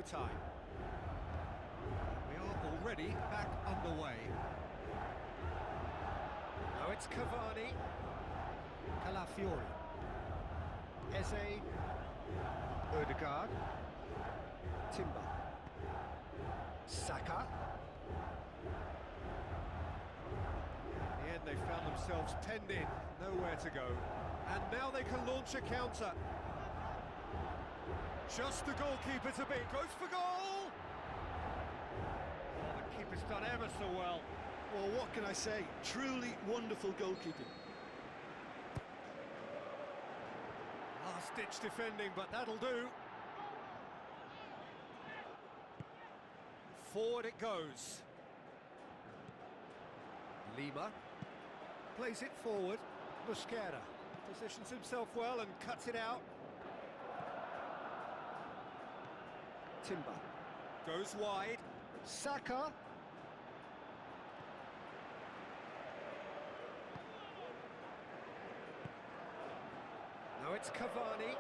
extra time. We are already back underway. Now it's Cavani. Calafiori. Eze. Ødegaard. Timber. Saka. In the end, they found themselves penned in, nowhere to go. And now they can launch a counter. Just the goalkeeper to beat. Goes for goal! Oh, the keeper's done ever so well. Well, what can I say? Truly wonderful goalkeeping. Last-ditch defending, but that'll do. Forward it goes. Lima plays it forward. Mosquera positions himself well and cuts it out. Timber goes wide. Saka. Now it's Cavani.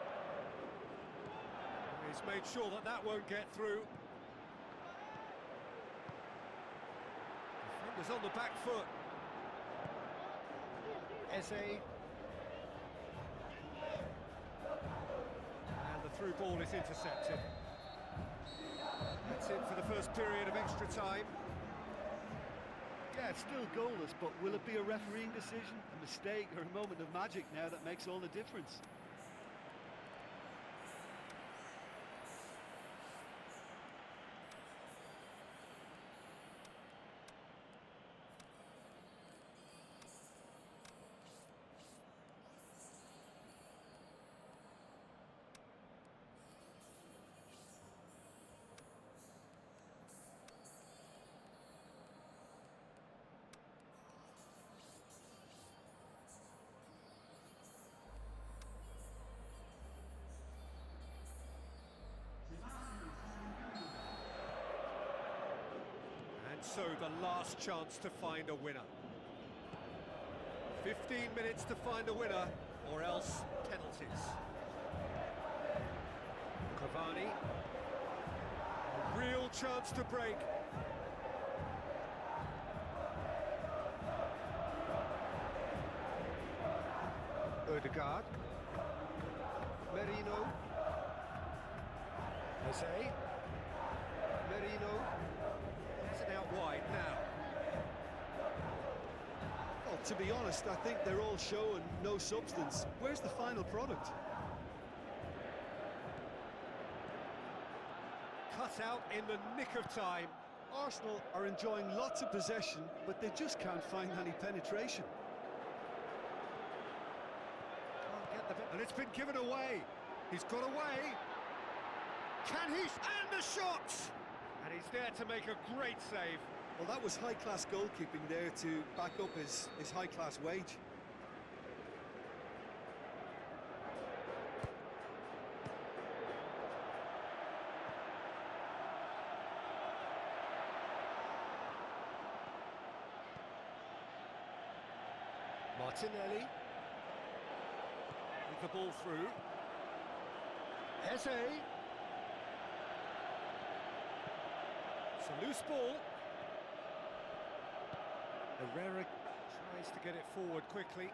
He's made sure that that won't get through. Defenders on the back foot. Eze. And the through ball is intercepted. That's it for the first period of extra time. Yeah, it's still goalless, but will it be a refereeing decision, a mistake, or a moment of magic now that makes all the difference? And so the last chance to find a winner. 15 minutes to find a winner, or else penalties. Cavani. A real chance to break. Ødegaard. Merino. Eze. Merino. Has it out wide now. Well, to be honest, I think they're all show and no substance. Where's the final product? Cut out in the nick of time. Arsenal are enjoying lots of possession, but they just can't find any penetration. Can't get the... And it's been given away. He's got away. Can he? And the shot! And he's there to make a great save. Well, that was high-class goalkeeping there to back up his high-class wage. Martinelli. With the ball through. Eze. It's a loose ball. Herrera tries to get it forward quickly.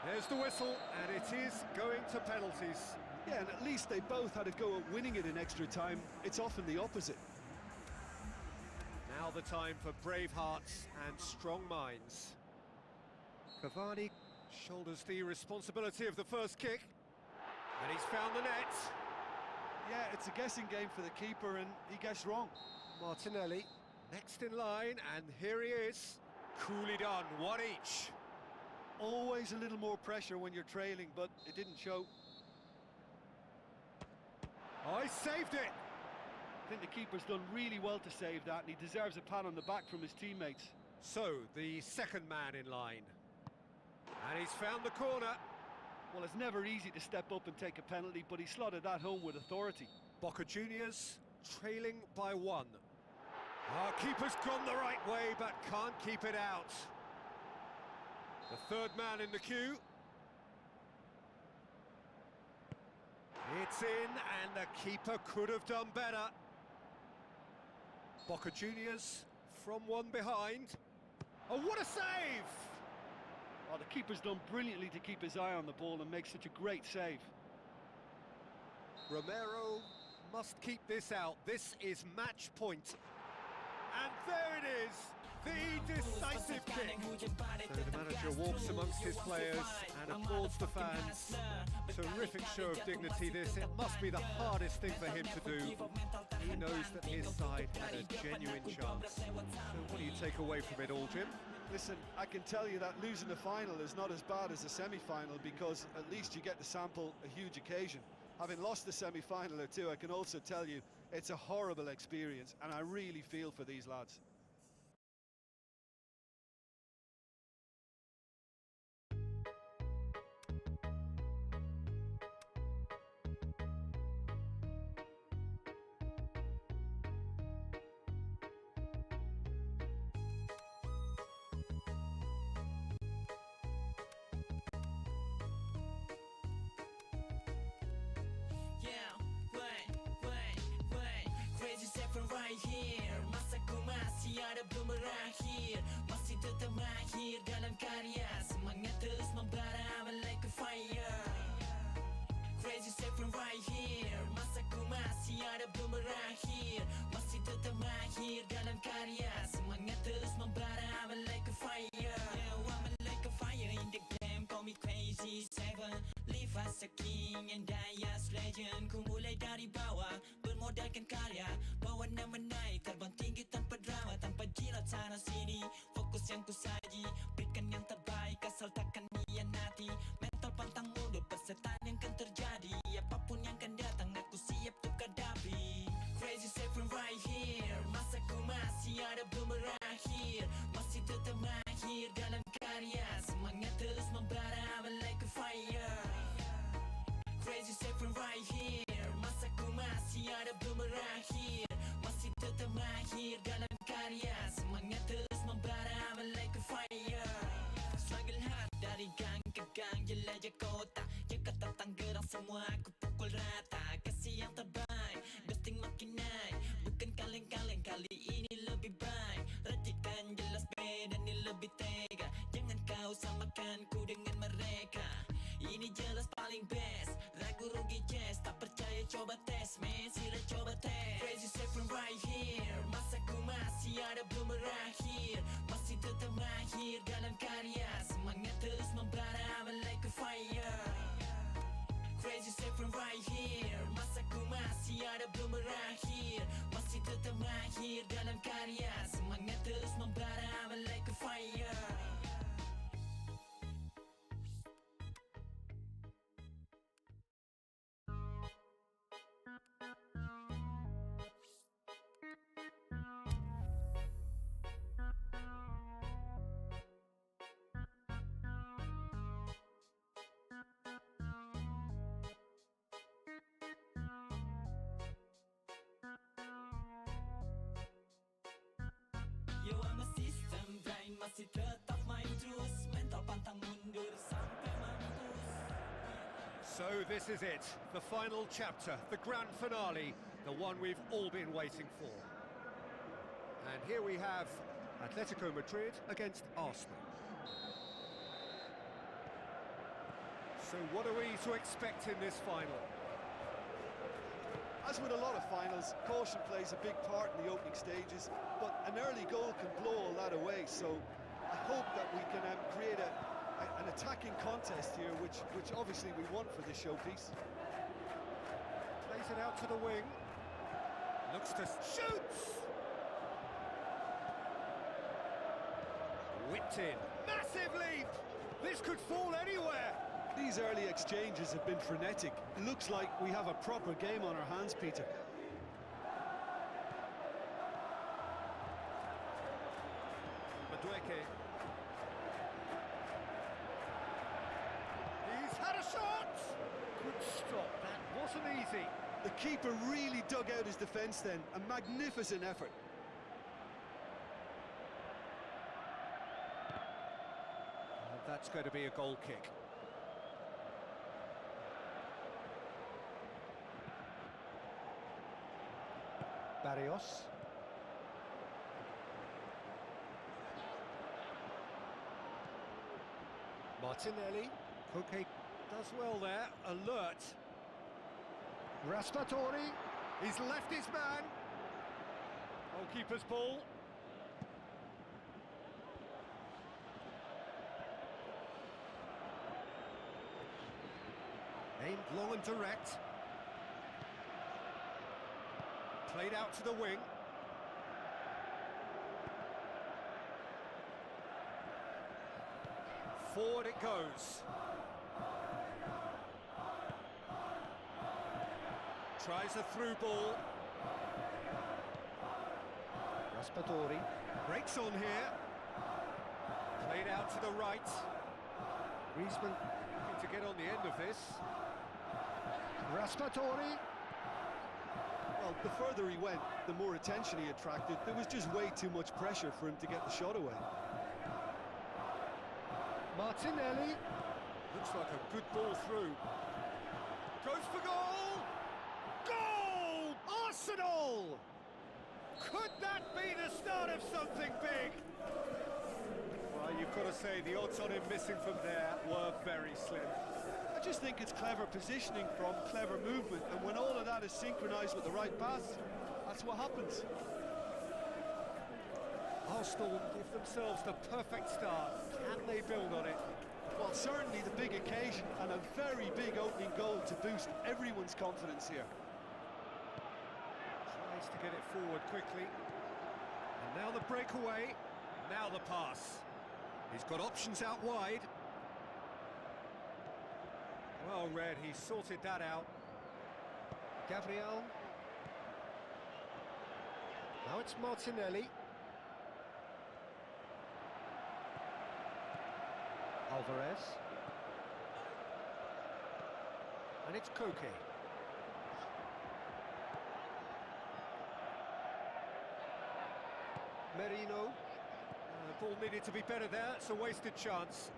There's the whistle, and it is going to penalties. Yeah, and at least they both had a go at winning it in extra time. It's often the opposite. Now the time for brave hearts and strong minds. Cavani shoulders the responsibility of the first kick. And he's found the net. Yeah, it's a guessing game for the keeper, and he guessed wrong. Martinelli, next in line, and here he is. Coolly done, one each. Always a little more pressure when you're trailing, but it didn't show. Oh, he saved it! I think the keeper's done really well to save that, and he deserves a pat on the back from his teammates. So, the second man in line. And he's found the corner. Well, it's never easy to step up and take a penalty, but he slotted that home with authority. Boca Juniors trailing by one. Our keeper's gone the right way, but can't keep it out. The third man in the queue. It's in, and the keeper could have done better. Boca Juniors from one behind. Oh, what a save! Oh, the keeper's done brilliantly to keep his eye on the ball and make such a great save. Romero must keep this out. This is match point. And there it is, the decisive kick. So the manager walks amongst his players and applauds the fans. Terrific show of dignity this. It must be the hardest thing for him to do. He knows that his side had a genuine chance. So what do you take away from it all, Jim? Listen, I can tell you that losing the final is not as bad as the semi-final, because at least you get to sample a huge occasion. Having lost the semi-final or two, I can also tell you it's a horrible experience, and I really feel for these lads. Right here, masaku masih ada belum berakhir, masih tetap mahir dalam karya, semangat terus membara like a fire. Crazy seven right here, masaku masih ada belum berakhir, masih tetap mahir dalam karya, semangat terus membara like a fire. Yeah, I'm like a fire in the game, call me crazy seven. Live as a king and die as legend. Ku mulai dari bawah, bermodalkan karya, bawa nama naik, terbang tinggi tanpa drama, tanpa jilat sana sini. Fokus yang ku saji, berikan yang terbaik, asal takkan hianati. Mental pantang mundur, persetan yang kan terjadi. Apapun yang kan datang, aku siap untuk hadapi. Crazy seven right here, masaku masih ada belum berakhir, masih tetap mahir dalam karya, semangat terus membara like a fire. Crazy seven right here, masaku masih ada belum berakhir, masih tetap mahir dalam karya, semangat terus membara like a fire. Struggle hard dari gang ke gang, jelajah kota, Jakarta Tangerang semua aku pukul rata. Kasih yang terbaik, ghosting makin naik, bukan kaleng-kaleng, kali ini lebih baik. Racikan jelas beda ni lebih tega, jangan kau samakan ku dengan mereka. Ini jelas paling best, ragu rugi chest, tak percaya coba tes, man, sila coba tes. Crazy seven right here, masaku masih ada belum berakhir, masih tetap mahir dalam karya, semangat terus membara like a fire. Crazy seven right here, masaku masih ada belum berakhir, masih tetap mahir dalam karya, semangat terus membara like a fire. Yo, I'm a system, brain masih tetap main terus, mental pantang mundur sampai mampus. So this is it, the final chapter, the grand finale, the one we've all been waiting for. And here we have Atletico Madrid against Arsenal. So what are we to expect in this final? As with a lot of finals, caution plays a big part in the opening stages, but an early goal can blow all that away, so I hope that we can create an attacking contest here, which obviously we want for this showpiece. Plays it out to the wing. Looks to shoots! Whipped in. Massive leap! This could fall anywhere! These early exchanges have been frenetic. Looks like we have a proper game on our hands, Peter. Madueke. He's had a shot! Good stop, that wasn't easy. The keeper really dug out his defence then. A magnificent effort. And that's going to be a goal kick. Barrios. Martinelli. Koke does well there, alert. Raspadori, he's left his man. Goalkeeper's ball. Aimed long and direct. Played out to the wing. Forward it goes. Tries a through ball. Raspadori breaks on here. Played out to the right. Griezmann looking to get on the end of this. Raspadori. Well, the further he went, the more attention he attracted. There was just way too much pressure for him to get the shot away. Martinelli. Looks like a good ball through. Goes for goal! Goal! Arsenal! Could that be the start of something big? Well, you've got to say the odds on him missing from there were very slim. I just think it's clever positioning from clever movement, and when all of that is synchronised with the right pass, that's what happens. Arsenal give themselves the perfect start. Can they build on it? Well, certainly the big occasion and a very big opening goal to boost everyone's confidence here. Tries to get it forward quickly. And now the breakaway, now the pass. He's got options out wide. Well read, he sorted that out. Gabriel. Now it's Martinelli. Alvarez. And it's Koke. Merino. The ball needed to be better there, it's a wasted chance.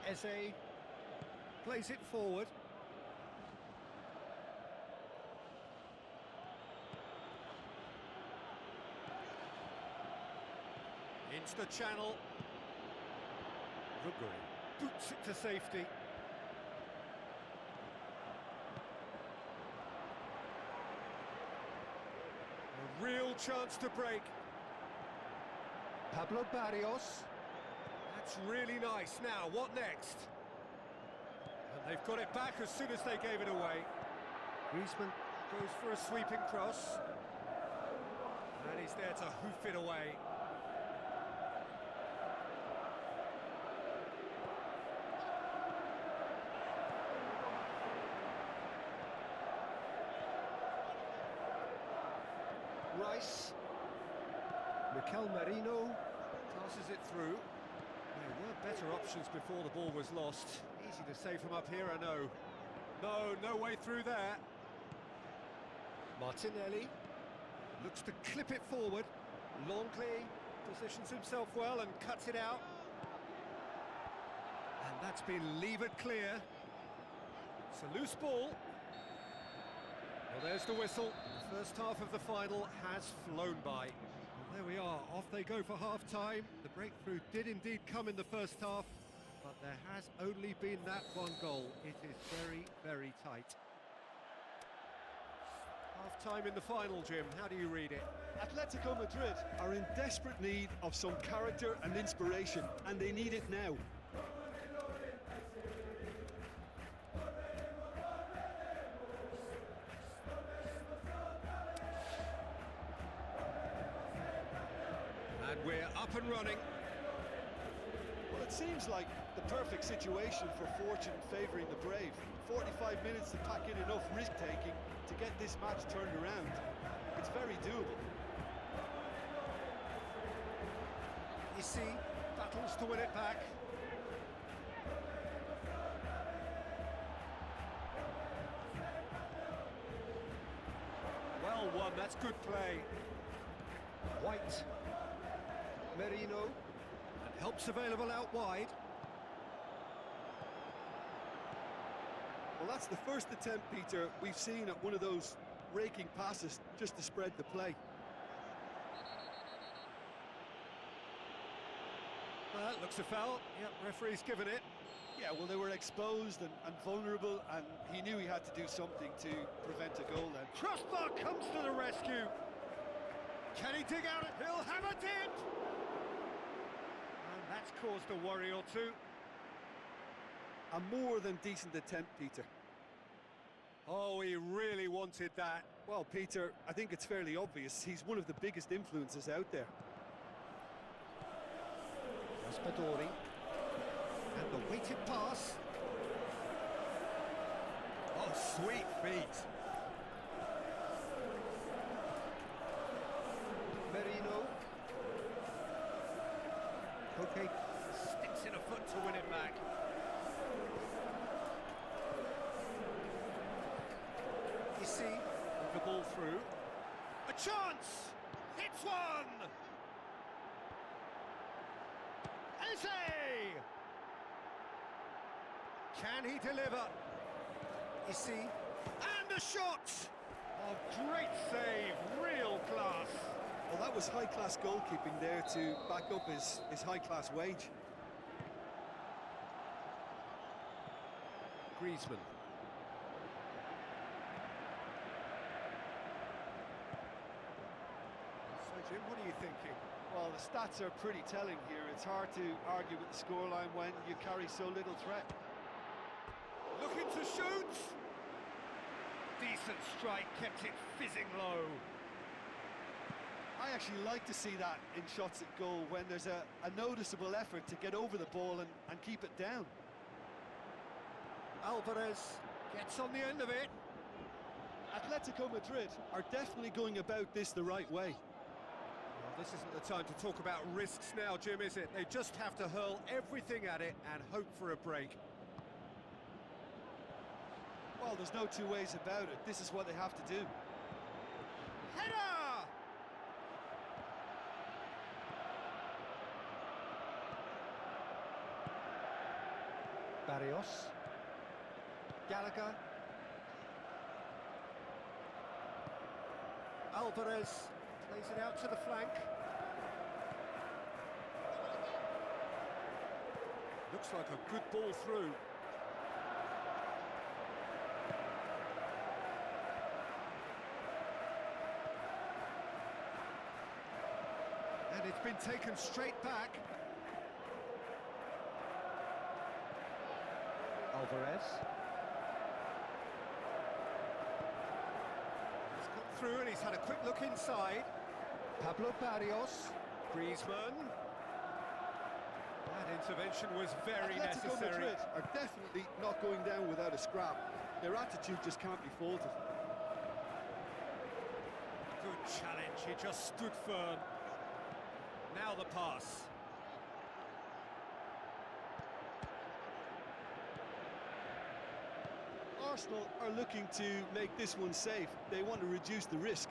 Eze plays it forward. Into the channel. Ruguri boots it to safety. A real chance to break. Pablo Barrios. That's really nice. Now, what next? And they've got it back as soon as they gave it away. Griezmann goes for a sweeping cross. And he's there to hoof it away. Rice. Mikel Merino passes it through. There were better options before the ball was lost. Easy to say from up here, I know. No way through there. Martinelli looks to clip it forward. Longley positions himself well and cuts it out. And that's been levered clear. It's a loose ball. Well, there's the whistle. The first half of the final has flown by. Well, there we are, off they go for half-time. The breakthrough did indeed come in the first half, but there has only been that one goal. It is very, very tight. Half-time in the final, Jim, how do you read it? Atletico Madrid are in desperate need of some character and inspiration, and they need it now. And we're up and running. Well, it seems like the perfect situation for fortune favouring the brave. 45 minutes to pack in enough risk-taking to get this match turned around. It's very doable. You see, battles to win it back. Well won, that's good play. White. Merino. And Help's available out wide. Well, that's the first attempt, Peter, we've seen at one of those raking passes just to spread the play. Looks a foul. Yep, referee's given it. Yeah, well, they were exposed and vulnerable, and he knew he had to do something to prevent a goal then. Crossbar comes to the rescue. Can he dig out it? He'll have a dip! And that's caused a worry or two. A more than decent attempt, Peter. Oh, he really wanted that. Well, Peter, I think it's fairly obvious. He's one of the biggest influences out there. Raspadori. And the weighted pass. Oh, sweet feet. Merino. Koke sticks in a foot to win it back. You see, the ball through. A chance! Hits one! Eze! Can he deliver? You see? And a shot! Oh, great save, real class. Well, that was high-class goalkeeping there to back up his high-class wage. Griezmann. So, Jim, what are you thinking? Well, the stats are pretty telling here. It's hard to argue with the scoreline when you carry so little threat. Looking to shoot! Decent strike, kept it fizzing low. I actually like to see that in shots at goal when there's a noticeable effort to get over the ball and keep it down. Alvarez gets on the end of it. Atletico Madrid are definitely going about this the right way. Well, this isn't the time to talk about risks now, Jim, is it? They just have to hurl everything at it and hope for a break. Well, there's no two ways about it. This is what they have to do. Header! Barrios. Gallagher. Alvarez plays it out to the flank. Looks like a good ball through. And it's been taken straight back. Alvarez. He's come through and he's had a quick look inside. Pablo Barrios. Griezmann. That intervention was very Atletico necessary. Madrid are definitely not going down without a scrap. Their attitude just can't be faulted. Good challenge, he just stood firm. Now the pass. Arsenal are looking to make this one safe. They want to reduce the risk.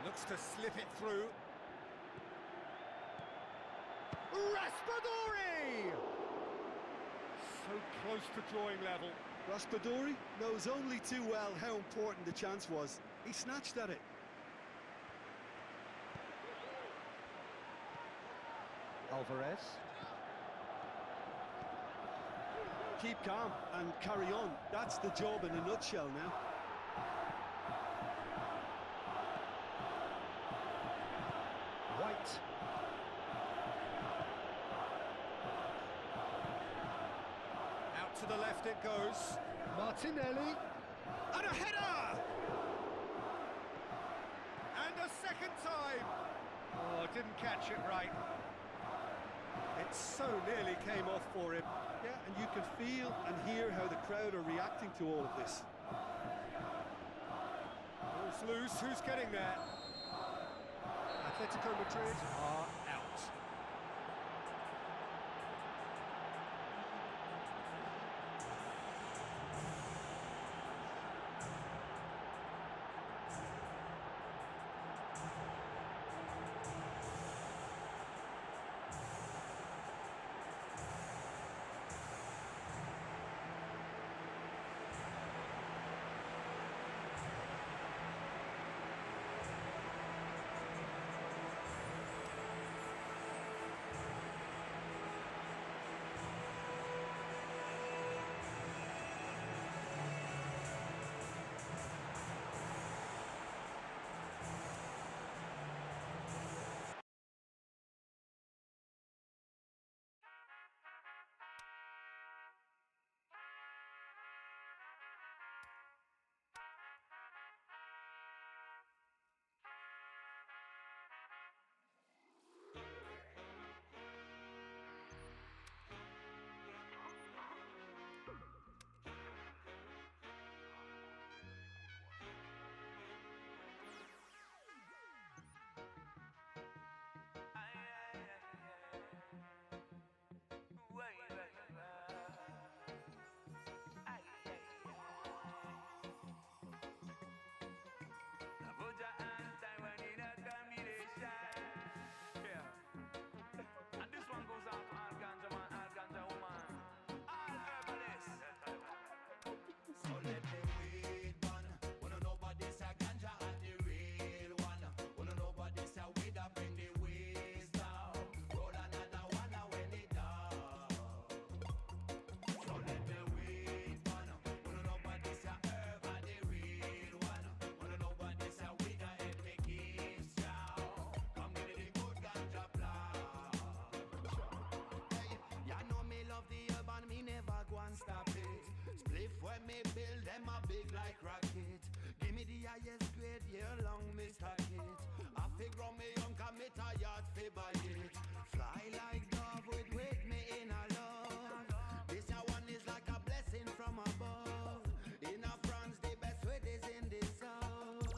Looks to slip it through. Raspadori! So close to drawing level. Raspadori knows only too well how important the chance was. He snatched at it. Alvarez. Keep calm and carry on. That's the job in a nutshell now. White. Out to the left it goes. Martinelli. And a header! And a second time. Oh, didn't catch it right. It so nearly came off for him. Yeah, and you can feel and hear how the crowd are reacting to all of this. Ball's loose, who's getting there? Atletico Madrid are out. they build them a big like rocket. Give me the highest grade, year long me stack it. I figure me young commit a yacht fi buy it. Fly like dove with me in a love. This a one is like a blessing from above. In a France the best way is in the south.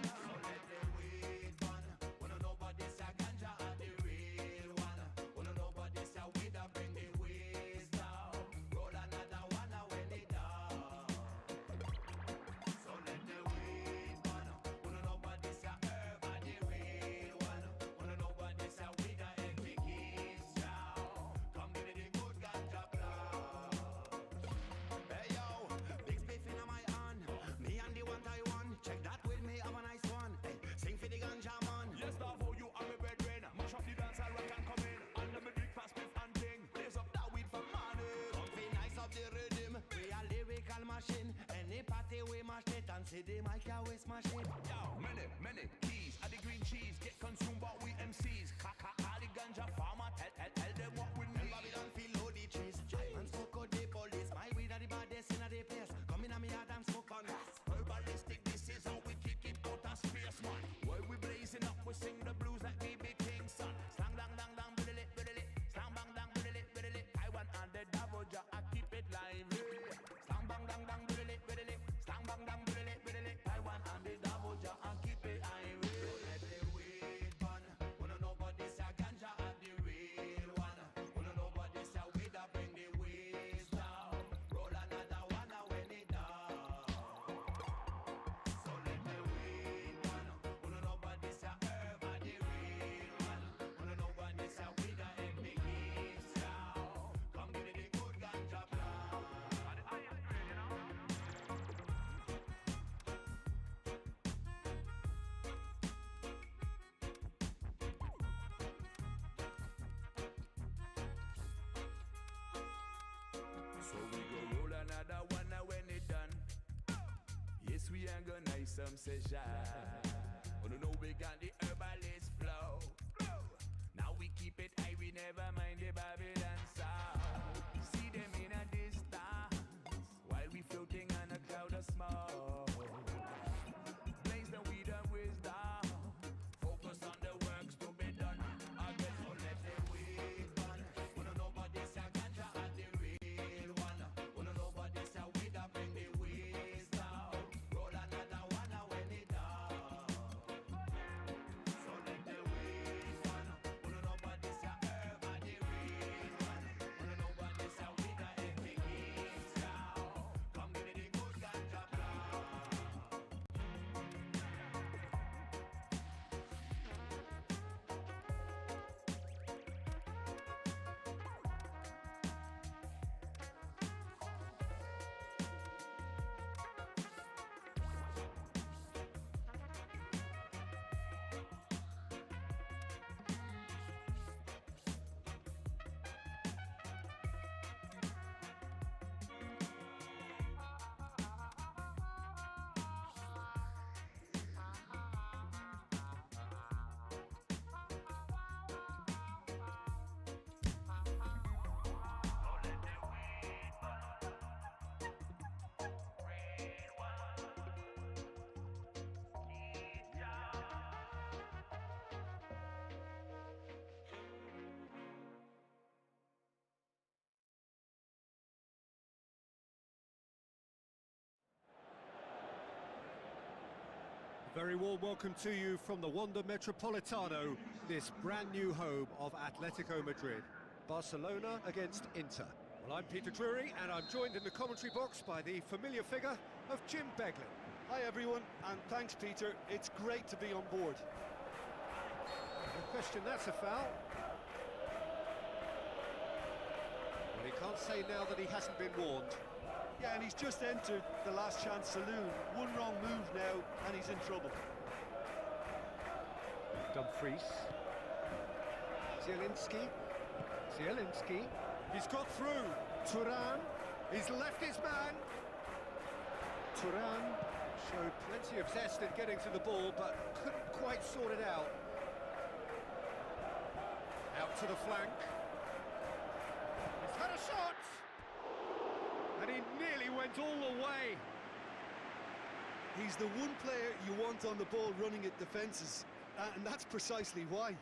So let the weed burn. Wanna nobody say ganja are the real one. Wanna nobody say weed a bring the waste down. Roll another one when it down. So let the weed burn. Wanna nobody say herb are the real one. Wanna nobody say weed a egg me kiss down. Come give me the good ganja blood. Hey yo, big spliff in my hand. Me and the one Taiwan. Check that with me, have a nice one. Hey, sing for the ganja man. Yes, now for you, I'm a brethren. Mash up the dance, I rock and come in. Under me big fast spliff and ting. Blaze up that weed for money. Come fi nice up the rhythm. We a lyrical machine. Any party we mash it and see the mic how we smash it. Yo, many keys. At the green cheese, get consumed by we MCs. Kaka, all the ganja farmer, tell them what we need. Babylon feel load the trees. And smoke out the police. My weed are the baddest in the place. Come in a me yard and smoke on gas. Herbalistic, this is how we kick it out of space, man. While we blazing up, we sing the blues like we be kings, son. Slang dang dang dang, biddle it. Slang bang dang, biddle it. Taiwan and the Davoja, I keep it lively. Slang bang dang dang, biddle it. Slang bang dang, biddle it. Taiwan and the Davoja, I keep it lively. Let the weed burn. Wanna nobody say ganja are the real one. Wanna nobody say weed a bring the waste down. Roll another one when it down. So let the weed burn. Wanna nobody say herb are the real one. Wanna nobody say weed a egg me kiss down. Come give me the good ganja blood. So we go roll another one when it done. Yes, we are gonna nice some session. Wanna know we got the herbalist flow. Now we keep it high, we never mind the Babylon sound. See them in a distance while we floating on a cloud of smoke. Blaze the weed of wisdom. Focus on the works to be done. Again, So let the weed burn. Wanna nobody say ganja are the real one. Wanna nobody say weed a bring the waste down. Roll another one when it down. So let the weed burn. Wanna nobody say herb are the real one. Wanna nobody say weed a egg me kiss down. Come give me the good ganja blood. Very warm welcome to you from the Wanda Metropolitano, this brand new home of Atletico Madrid. Barcelona against Inter. Well, I'm Peter Drury, and I'm joined in the commentary box by the familiar figure of Jim Beglin. Hi everyone, and thanks Peter. It's great to be on board. No question that's a foul. Well, he can't say now that he hasn't been warned. Yeah, and he's just entered the last chance saloon. One wrong move now, and he's in trouble. Dumfries. Zielinski. He's got through. Turan. He's left his man. Turan showed plenty of zest in getting to the ball, but couldn't quite sort it out. Out to the flank. He's had a shot! And he nearly went all the way. He's the one player you want on the ball running at defences, and that's precisely why.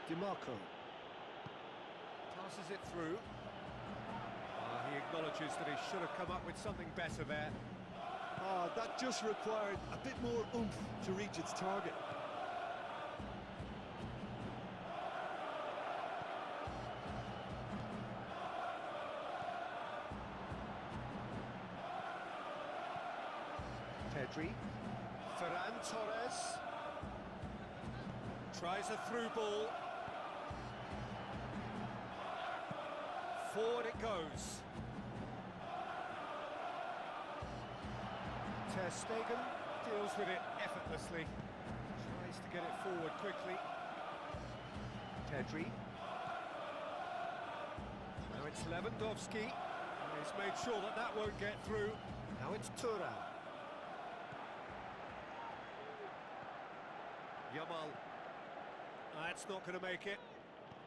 DiMarco passes it through. He acknowledges that he should have come up with something better there. That just required a bit more oomph to reach its target. Pedri. Ferran Torres. Tries a through ball. Forward it goes. Ter Stegen deals with it effortlessly. Tries to get it forward quickly. Pedri. Now it's Lewandowski. He's made sure that that won't get through. Now it's Thuram. Yamal. That's not going to make it.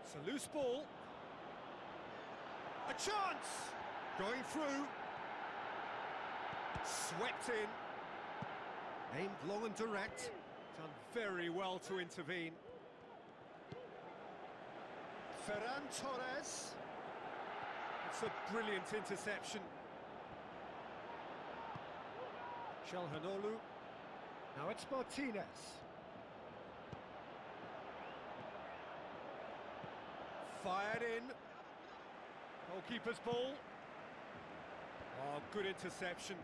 It's a loose ball. A chance! Going through. Swept in. Aimed long and direct. Done very well to intervene. Ferran Torres. It's a brilliant interception. Calhanoglu. Now it's Martinez. Fired in. Goalkeeper's ball. Oh, good interception.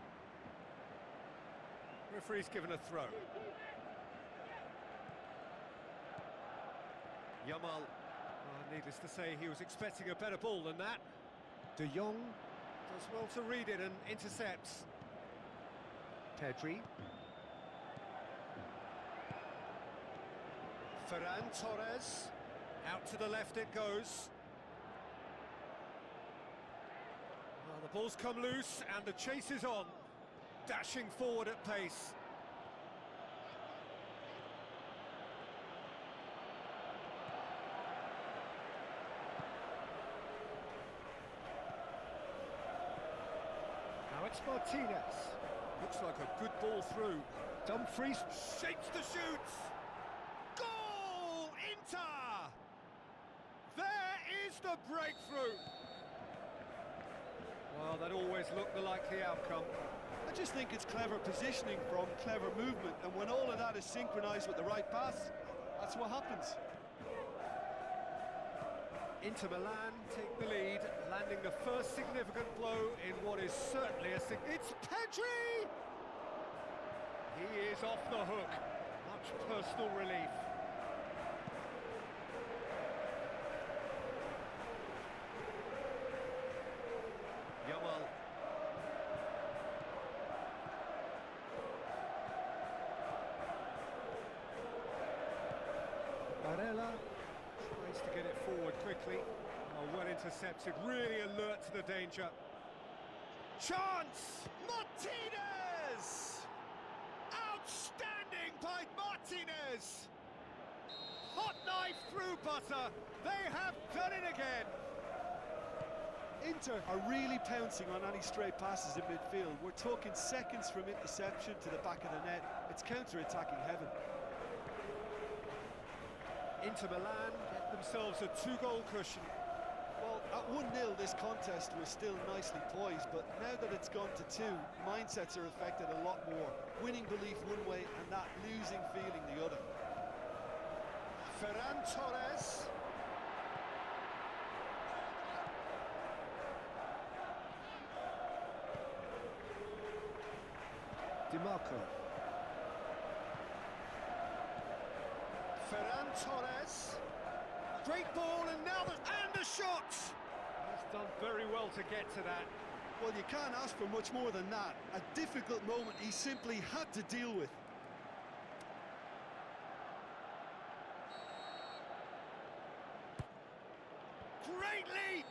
Referee's given a throw. Yamal. Needless to say, he was expecting a better ball than that. De Jong does well to read it and intercepts. Pedri. Ferran Torres. Out to the left it goes. Well, the ball's come loose and the chase is on. Dashing forward at pace. Now it's Martinez. Looks like a good ball through. Dumfries shapes the shoots. Goal! Inter! There is the breakthrough. Well, that always looked the likely outcome. I just think it's clever positioning from clever movement, and when all of that is synchronised with the right pass, that's what happens. Inter Milan take the lead, landing the first significant blow in what is certainly a It's Pedri! He is off the hook. Much personal relief. Yamal. Barella tries to get it forward quickly. Oh, well intercepted, really alert to the danger. Chance! Martinez! Outstanding by Martinez! Hot knife through butter. They have done it again. Inter are really pouncing on any stray passes in midfield. We're talking seconds from interception to the back of the net. It's counter-attacking heaven. Inter Milan get themselves a 2-goal cushion. Well, at 1-0 this contest was still nicely poised, but now that it's gone to 2, mindsets are affected a lot more. Winning belief one way and that losing feeling the other. Ferran Torres. DiMarco. Ferran Torres. Great ball and now the shot! He's done very well to get to that. Well, you can't ask for much more than that. A difficult moment he simply had to deal with. Great leap!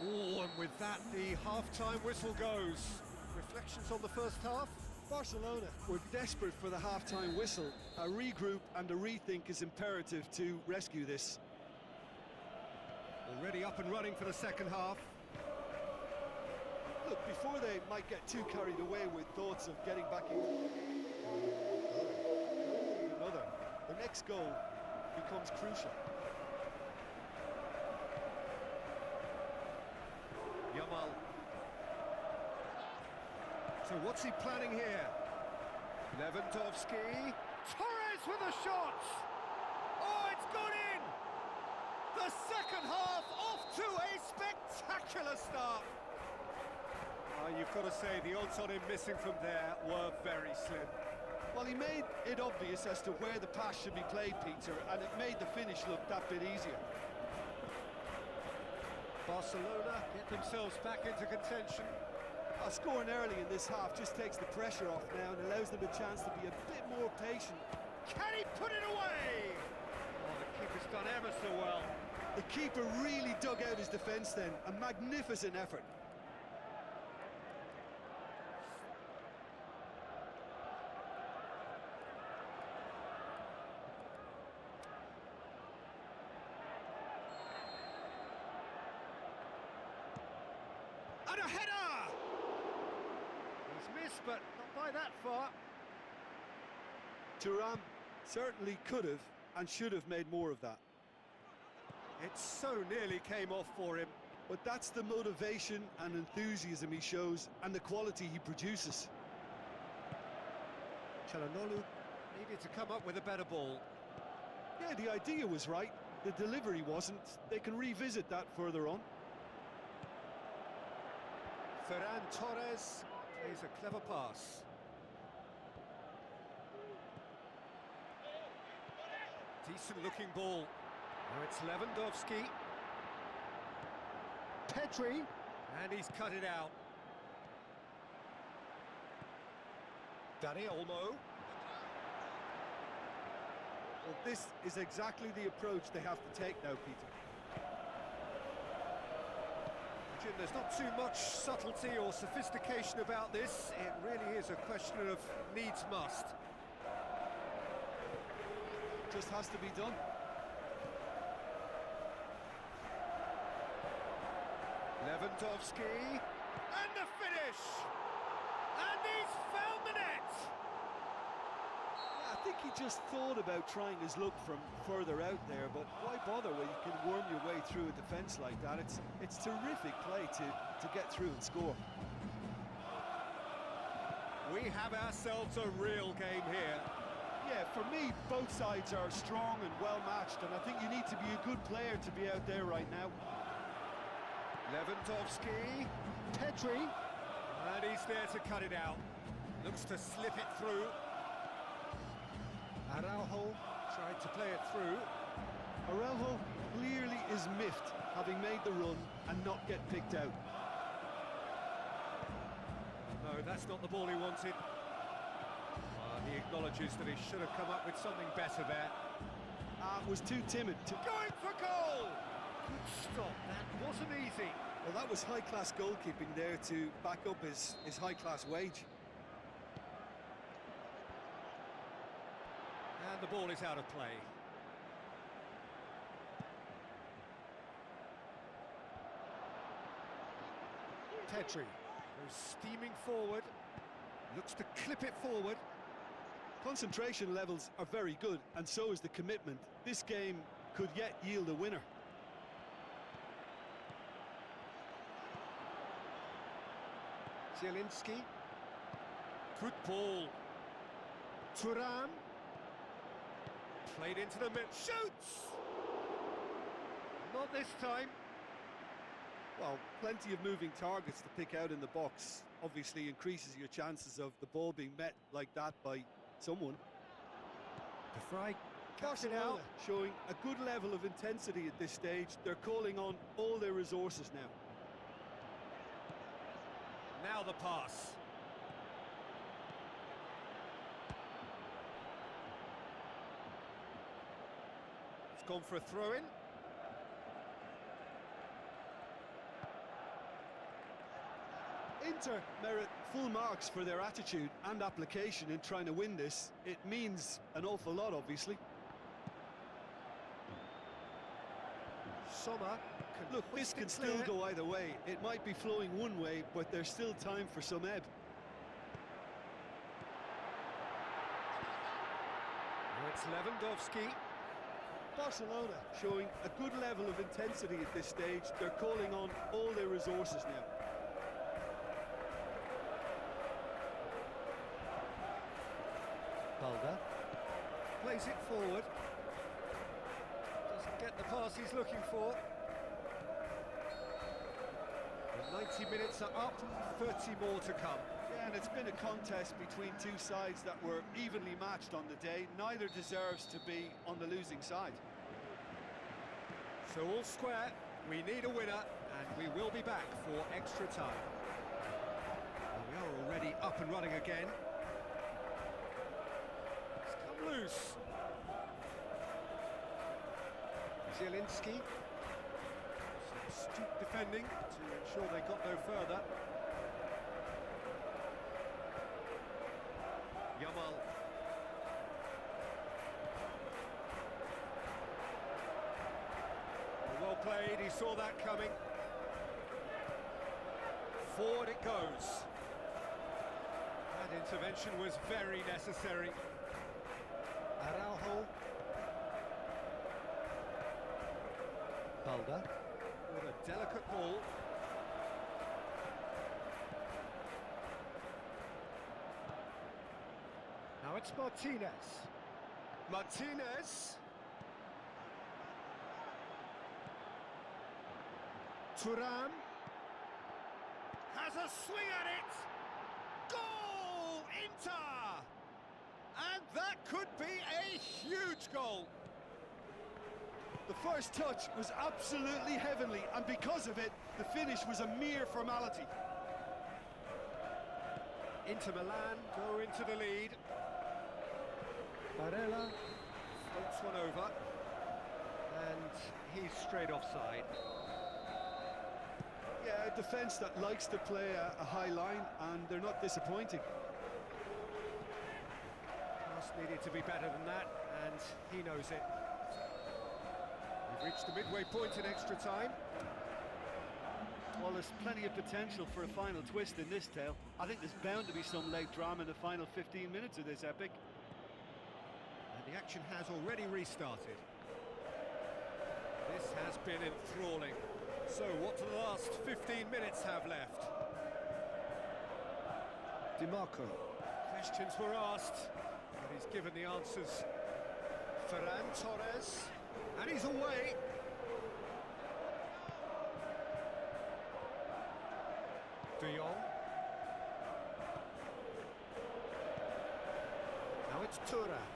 Oh, and with that, the half-time whistle goes. Reflections on the first half? Barcelona were desperate for the half-time whistle. A regroup and a rethink is imperative to rescue this. Well, Already up and running for the second half. Look, before they might get too carried away with thoughts of getting back in another, the next goal becomes crucial. Yamal. So what's he planning here? Lewandowski. Torres with a shot! Oh, it's gone in! The second half off to a spectacular start! You've got to say, the odds on him missing from there were very slim. Well, he made it obvious as to where the pass should be played, Peter, and it made the finish look that bit easier. Barcelona get themselves back into contention. Scoring early in this half just takes the pressure off now and allows them a chance to be a bit more patient. Can he put it away? Oh, the keeper's done ever so well. The keeper really dug out his defence then. A magnificent effort. And a header! He's missed, but not by that far. Thuram certainly could have and should have made more of that. It so nearly came off for him. But that's the motivation and enthusiasm he shows and the quality he produces. Çalhanoğlu needed to come up with a better ball. Yeah, the idea was right. The delivery wasn't. They can revisit that further on. Ferran Torres plays a clever pass. Decent looking ball. Now it's Lewandowski. Pedri. And he's cut it out. Dani Olmo. Well, this is exactly the approach they have to take now, Peter. Jim, there's not too much subtlety or sophistication about this. It really is a question of needs must. Just has to be done. Lewandowski, and the finish! And he's found the net! I think he just thought about trying his luck from further out there, but why bother when you can worm your way through a defence like that? It's terrific play to get through and score. We have ourselves a real game here. Yeah, for me, both sides are strong and well-matched, and I think you need to be a good player to be out there right now. Lewandowski, Pedri, and he's there to cut it out. Looks to slip it through. Araujo tried to play it through. Araujo clearly is miffed, having made the run and not get picked out. No, that's not the ball he wanted. He acknowledges that he should have come up with something better there. Was too timid to... Going for goal! Good stop, that wasn't easy. Well, that was high-class goalkeeping there to back up his high-class wage. And the ball is out of play. Pedri goes steaming forward, looks to clip it forward. Concentration levels are very good, and so is the commitment. This game could yet yield a winner. Zielinski. Good ball. Thuram. Played into the mid. Shoots! Not this time. Well, plenty of moving targets to pick out in the box. Obviously increases your chances of the ball being met like that by someone. De Vrij cuts it out. Showing a good level of intensity at this stage. They're calling on all their resources now. Now the pass. It's gone for a throw-in. Inter merit full marks for their attitude and application in trying to win this. It means an awful lot, obviously. Sommer Look, this hoist it can still clear. go either way. It might be flowing one way, but there's still time for some ebb. Now it's Lewandowski. Barcelona showing a good level of intensity at this stage. They're calling on all their resources now. Balda plays it forward. Doesn't get the pass he's looking for. The 90 minutes are up, 30 more to come. Yeah, and it's been a contest between two sides that were evenly matched on the day. Neither deserves to be on the losing side. So all square, we need a winner, and we will be back for extra time. And we are already up and running again. It's come loose. Zielinski. Some astute defending to ensure they got no further. Yamal. Well played, he saw that coming. Forward it goes. That intervention was very necessary. Araujo. Balda. With a delicate ball. Now it's Martinez. Martinez. Thuram has a swing at it. Goal, Inter! And that could be a huge goal. The first touch was absolutely heavenly, and because of it, the finish was a mere formality. Inter Milan go into the lead. Barella floats one over, and he's straight offside. Yeah, a defence that likes to play a high line, and they're not disappointing. Pass needed to be better than that, and he knows it. We've reached the midway point in extra time. Well, there's plenty of potential for a final twist in this tale. I think there's bound to be some late drama in the final 15 minutes of this epic. And the action has already restarted. This has been enthralling. So what do the last 15 minutes have left? DiMarco. Questions were asked, but he's given the answers. Ferran Torres, and he's away. De Jong. Now it's Thuram.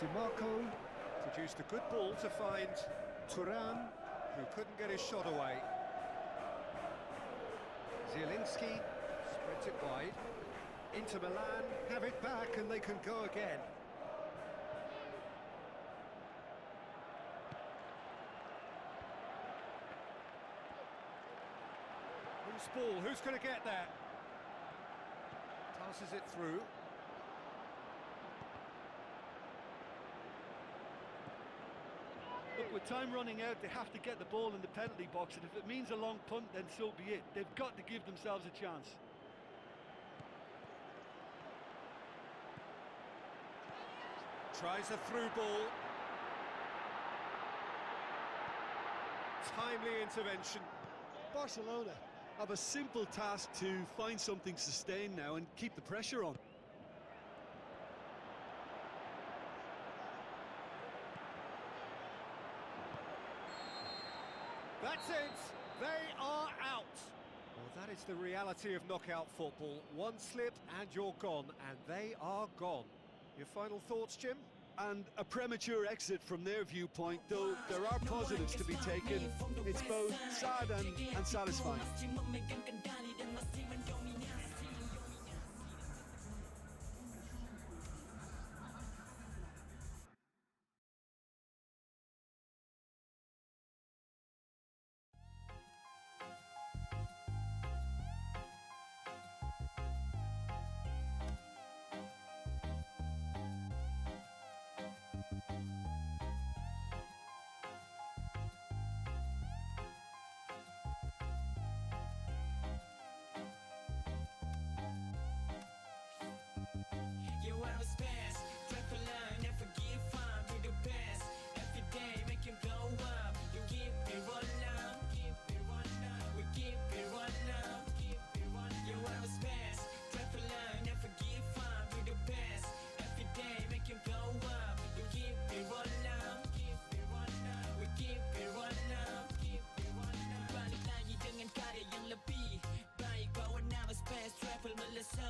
DiMarco produced a good ball to find Thuram, who couldn't get his shot away. Zielinski spreads it wide. Inter Milan have it back and they can go again. Loose ball, who's going to get there? Passes it through. Look, with time running out, they have to get the ball in the penalty box, and if it means a long punt, then so be it. They've got to give themselves a chance. Tries a through ball. Timely intervention. Barcelona have a simple task to find something sustained now and keep the pressure on. That's it. They are out. Well, that is the reality of knockout football. One slip and you're gone, and they are gone. Your final thoughts, Jim? And a premature exit from their viewpoint, though there are positives to be taken. It's both sad and satisfying.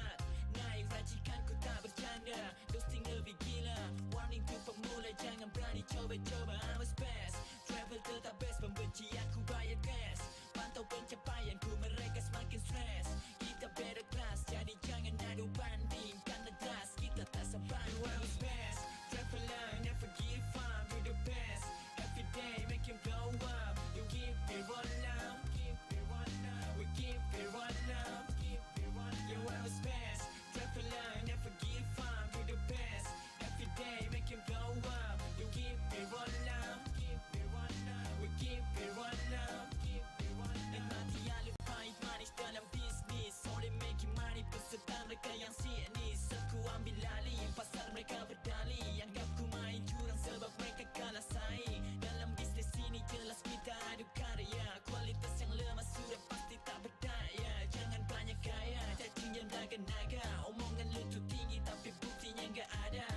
cepat. Naik racikanku tak bercanda. Ghosting lebih gila. Warning tu pemula, jangan berani coba-coba. I was best, travel tetap best. Pembenci aku bayar gas. Pantau pencapaianku, mereka semakin stres. Kita beda kelas, jadi jangan adu banding. Karena kelas kita tak sebanding. I was best, traveler, never give up. You're the best, every day make him blow up. You keep it one now, keep it one now. We keep it one now, keep it one now. You I was best, traveler, never give up. You're the best, every day make him blow up. You keep it one now, keep it one now. We keep it one now, keep it one now. Dan mati yang pahit manis dalam bisnis. Only making money peserta mereka yang sinis. Aku ambil alih pasar mereka berdalih. Anggap ku main curang sebab mereka kalah saing. Dalam bisnis ini jelas kita adu karya. Kualitas yang lemah sudah pasti tak berdaya. Jangan banyak gaya, cacing yang naga-naga. Omongan lu tu tinggi tapi buktinya nggak ada.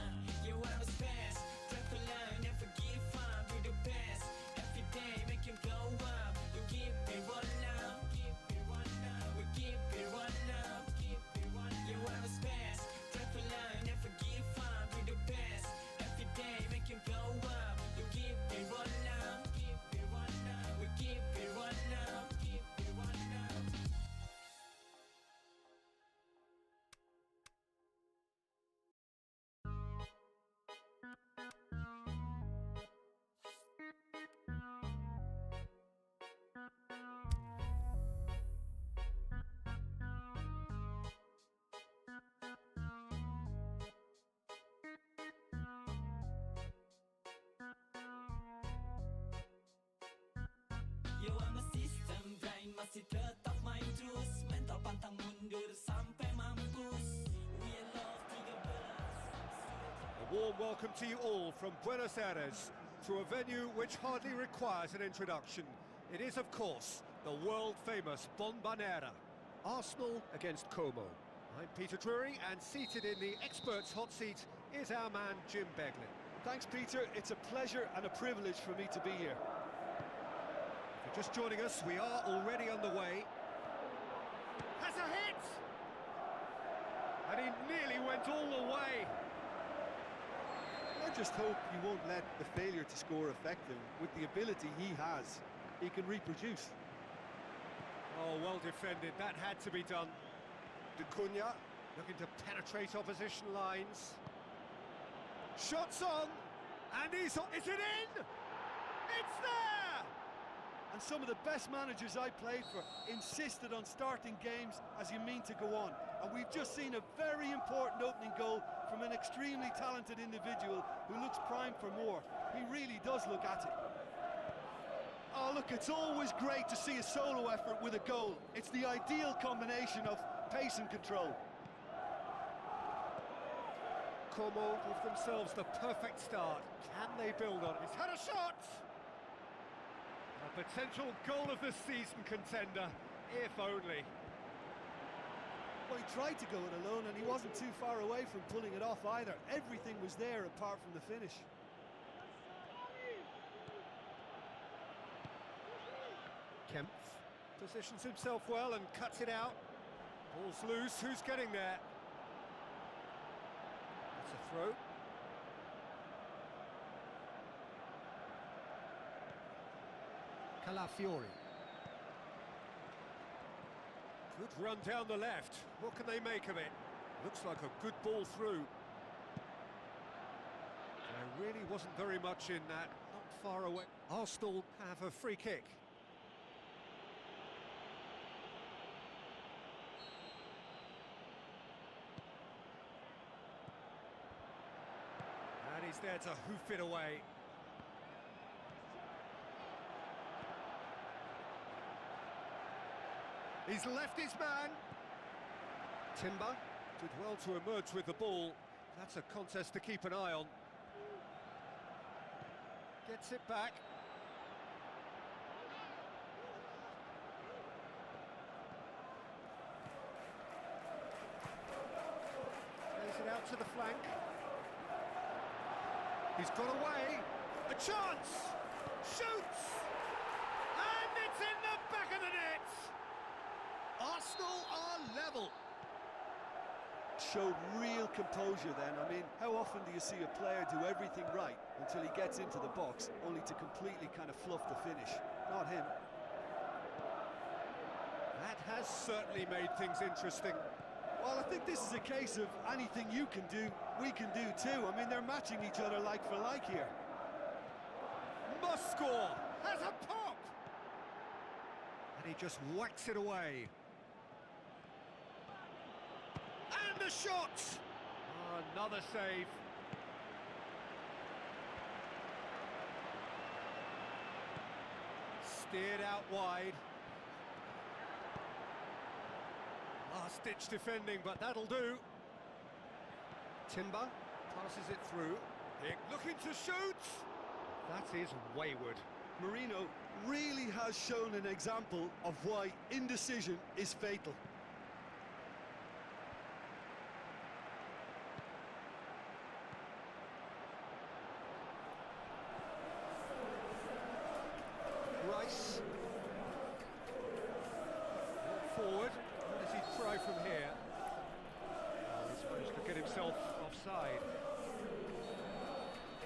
You I was best, traveler, never give up. You're the best, every day make him blow up. You keep it one now, keep it one now. We keep it one now, keep it one now. You I was best, traveler, never give up. You're the best, every day make him blow up. You keep it one now, keep it one now. We keep it one now, keep it one now. Yo I'm a system brain masih tetap main terus. Mental pantang mundur sampai mampus. We are love 13. A warm welcome to you all from Buenos Aires to a venue which hardly requires an introduction. It is, of course, the world-famous Bombonera. Arsenal against Como. I'm Peter Drury, and seated in the experts' hot seat is our man Jim Beglin. Thanks, Peter. It's a pleasure and a privilege for me to be here. If you're just joining us, we are already underway. Has a hit! And he nearly went all the way. I just hope you won't let the failure to score affect him. With the ability he has, he can reproduce. Oh, well defended. That had to be done. Cunha looking to penetrate opposition lines. Shots on, and is it in? It's there! And some of the best managers I played for insisted on starting games as you mean to go on. And we've just seen a very important opening goal from an extremely talented individual who looks primed for more. He really does look at it. Oh, look, it's always great to see a solo effort with a goal. It's the ideal combination of pace and control. Como give themselves the perfect start. Can they build on it? He's had a shot! A potential goal of the season contender, if only. Well, he tried to go it alone and he wasn't too far away from pulling it off either. Everything was there apart from the finish. Kempf positions himself well and cuts it out. Ball's loose, who's getting there? It's a throw. Calafiori. Good run down the left. What can they make of it? Looks like a good ball through. There really wasn't very much in that, not far away. Arsenal have a free kick. And he's there to hoof it away. He's left his man. Timber did well to emerge with the ball. That's a contest to keep an eye on. Gets it back. Plays it out to the flank. He's got away. A chance! Shoots! And it's in the back of the net! Arsenal are level. showed real composure then. I mean, how often do you see a player do everything right until he gets into the box, only to completely kind of fluff the finish? Not him. That has certainly made things interesting. Well, I think this is a case of anything you can do, we can do too. I mean, they're matching each other like for like here. Must score! Has a pop! And he just whacks it away. And the shot! Oh, another save. Steered out wide. Last-ditch defending, but that'll do. Timber passes it through. Hick looking to shoot. That is wayward. Marino really has shown an example of why indecision is fatal. Rice. Forward. What does he try from here? Oh, he's managed to get himself offside.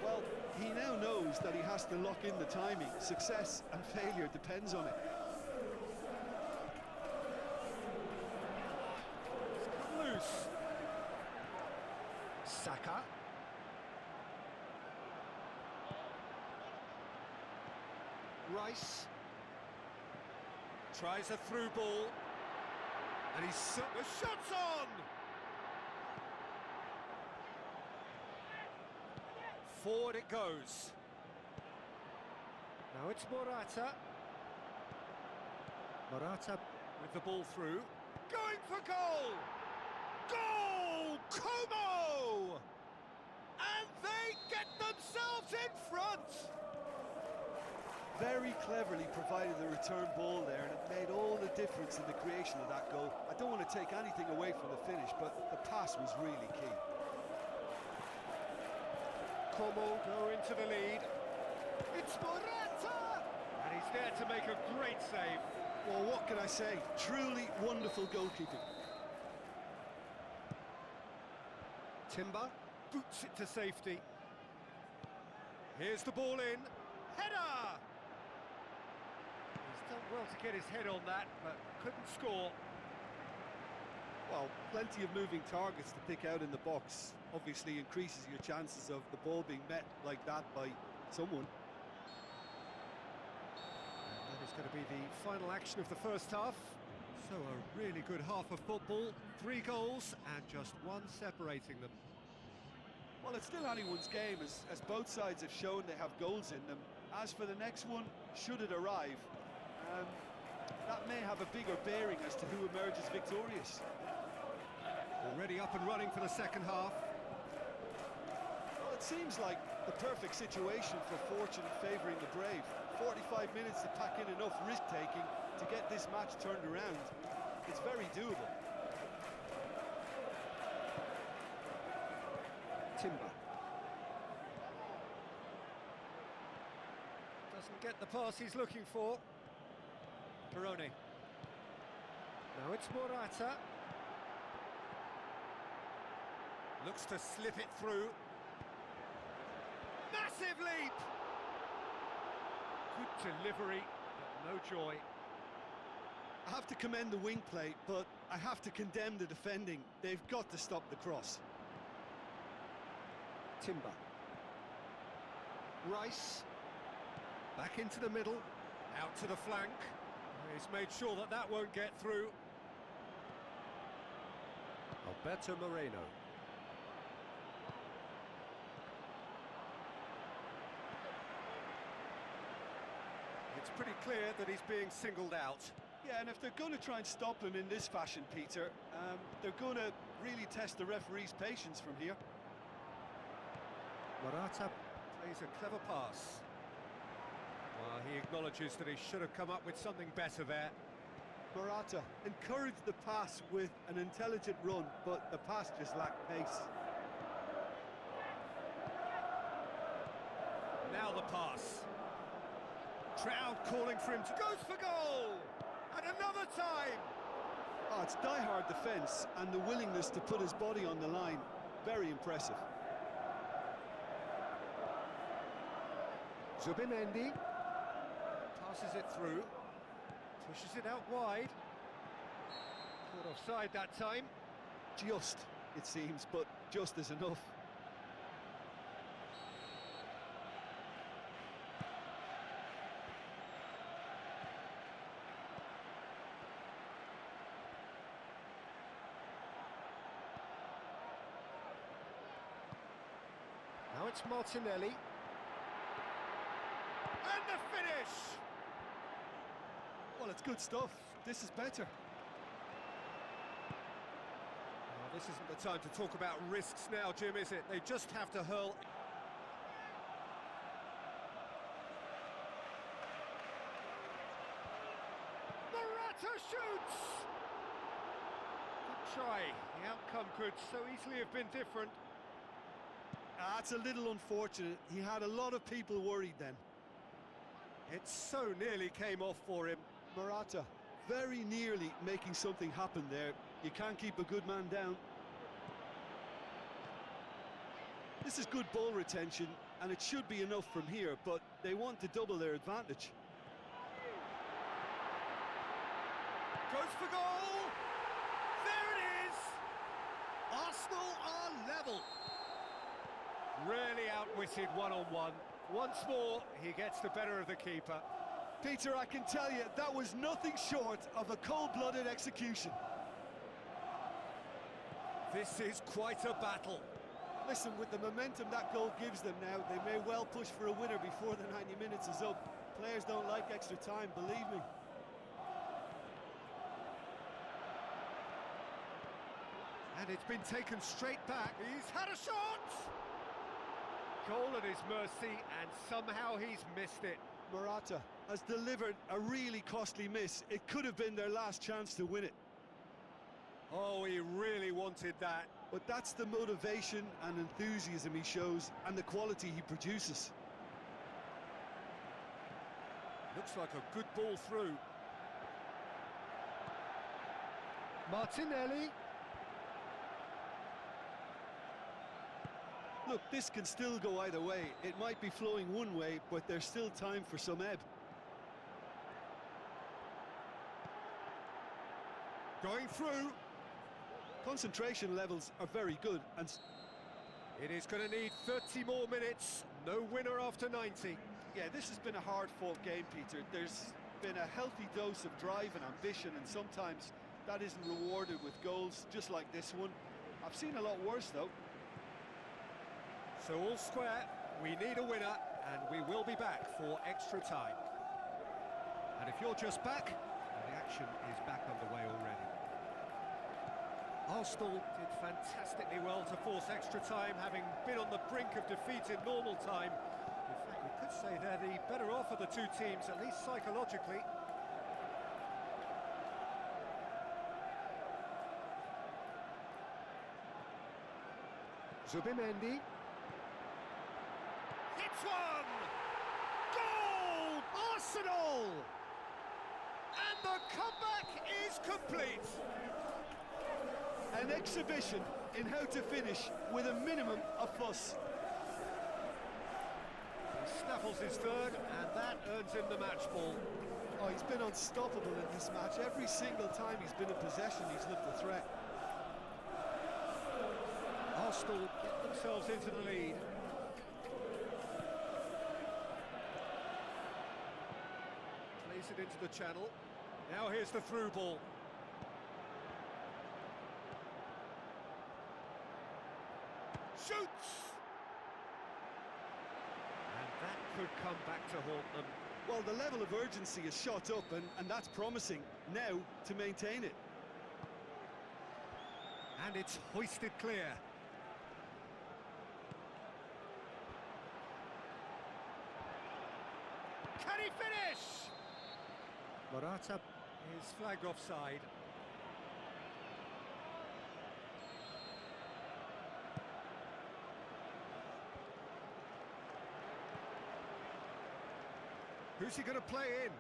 Well, he now knows that he has to lock in the timing. Success and failure depends on it. It's come loose. Saka. Rice. Tries a through ball. And the shot's on! Forward it goes. Now it's Morata. Morata with the ball through. Going for goal! Goal! Como! And they get themselves in front! Very cleverly provided the return ball there, and it made all the difference in the creation of that goal. I don't want to take anything away from the finish, but the pass was really key. Como go into the lead. It's Morata! And he's there to make a great save. Well, what can I say? Truly wonderful goalkeeping. Timber boots it to safety. Here's the ball in. Header! He's done well to get his head on that, but couldn't score. Well, plenty of moving targets to pick out in the box. Obviously increases your chances of the ball being met like that by someone. And that is going to be the final action of the first half. So a really good half of football. 3 goals and just 1 separating them. Well, it's still anyone's game, as both sides have shown they have goals in them. As for the next one, should it arrive, that may have a bigger bearing as to who emerges victorious. Already up and running for the second half. Well, it seems like the perfect situation for fortune favouring the brave. 45 minutes to pack in enough risk-taking to get this match turned around. It's very doable. Timber. Doesn't get the pass he's looking for. Peroni. Now it's Morata. Looks to slip it through. Massive leap! Good delivery, but no joy. I have to commend the wing play, but I have to condemn the defending. They've got to stop the cross. Timber. Rice. Back into the middle. Out to the flank. He's made sure that that won't get through. Alberto Moreno. It's pretty clear that he's being singled out. Yeah, and if they're going to try and stop him in this fashion, Peter, they're going to really test the referee's patience from here. Morata plays a clever pass. Well, he acknowledges that he should have come up with something better there. Morata encouraged the pass with an intelligent run, but the pass just lacked pace. Now the pass. Trout calling for him to goes for goal! And another time! Oh, it's die-hard defence and the willingness to put his body on the line. Very impressive. Zubimendi passes it through, pushes it out wide. Caught offside that time. Just, it seems, but just is enough. Now it's Martinelli. And the finish! Well, it's good stuff. This is better. Well, this isn't the time to talk about risks now, Jim, is it? They just have to hurl. Morata shoots! Good try. The outcome could so easily have been different. It's a little unfortunate. He had a lot of people worried then. It so nearly came off for him. Morata, very nearly making something happen there. You can't keep a good man down. This is good ball retention, and it should be enough from here, but they want to double their advantage. Goes for goal! There it is! Arsenal are level. Really outwitted one-on-one. Once more, he gets the better of the keeper. Peter, I can tell you, that was nothing short of a cold-blooded execution. This is quite a battle. Listen, with the momentum that goal gives them now, they may well push for a winner before the 90 minutes is up. Players don't like extra time, believe me. And it's been taken straight back. He's had a shot! Goal at his mercy, and somehow he's missed it. Morata has delivered a really costly miss. It could have been their last chance to win it. Oh, he really wanted that. But that's the motivation and enthusiasm he shows, and the quality he produces. Looks like a good ball through. Martinelli. Look, this can still go either way. It might be flowing one way, but there's still time for some ebb. Going through. Concentration levels are very good, and It is going to need 30 more minutes. No winner after 90. yeah, this has been a hard-fought game, Peter. There's been a healthy dose of drive and ambition, and sometimes that isn't rewarded with goals, just like this one. I've seen a lot worse, though. So all square, we need a winner, and we will be back for extra time. And if you're just back, well, the action is back underway already. Arsenal did fantastically well to force extra time, having been on the brink of defeat in normal time. In fact, we could say they're the better off of the two teams, at least psychologically. Zubimendi. Hits one! Goal! Arsenal! And the comeback is complete! An exhibition in how to finish with a minimum of fuss. He snaffles his third, and that earns him the match ball. Oh, he's been unstoppable in this match. Every single time he's been in possession, he's looked a threat. Arsenal get themselves into the lead. Plays it into the channel. Now here's the through ball. Shoots! And that could come back to haunt them. Well, the level of urgency is shot up, and that's promising. Now to maintain it. And it's hoisted clear. Can he finish? Morata is flagged offside. Who's he going to play in?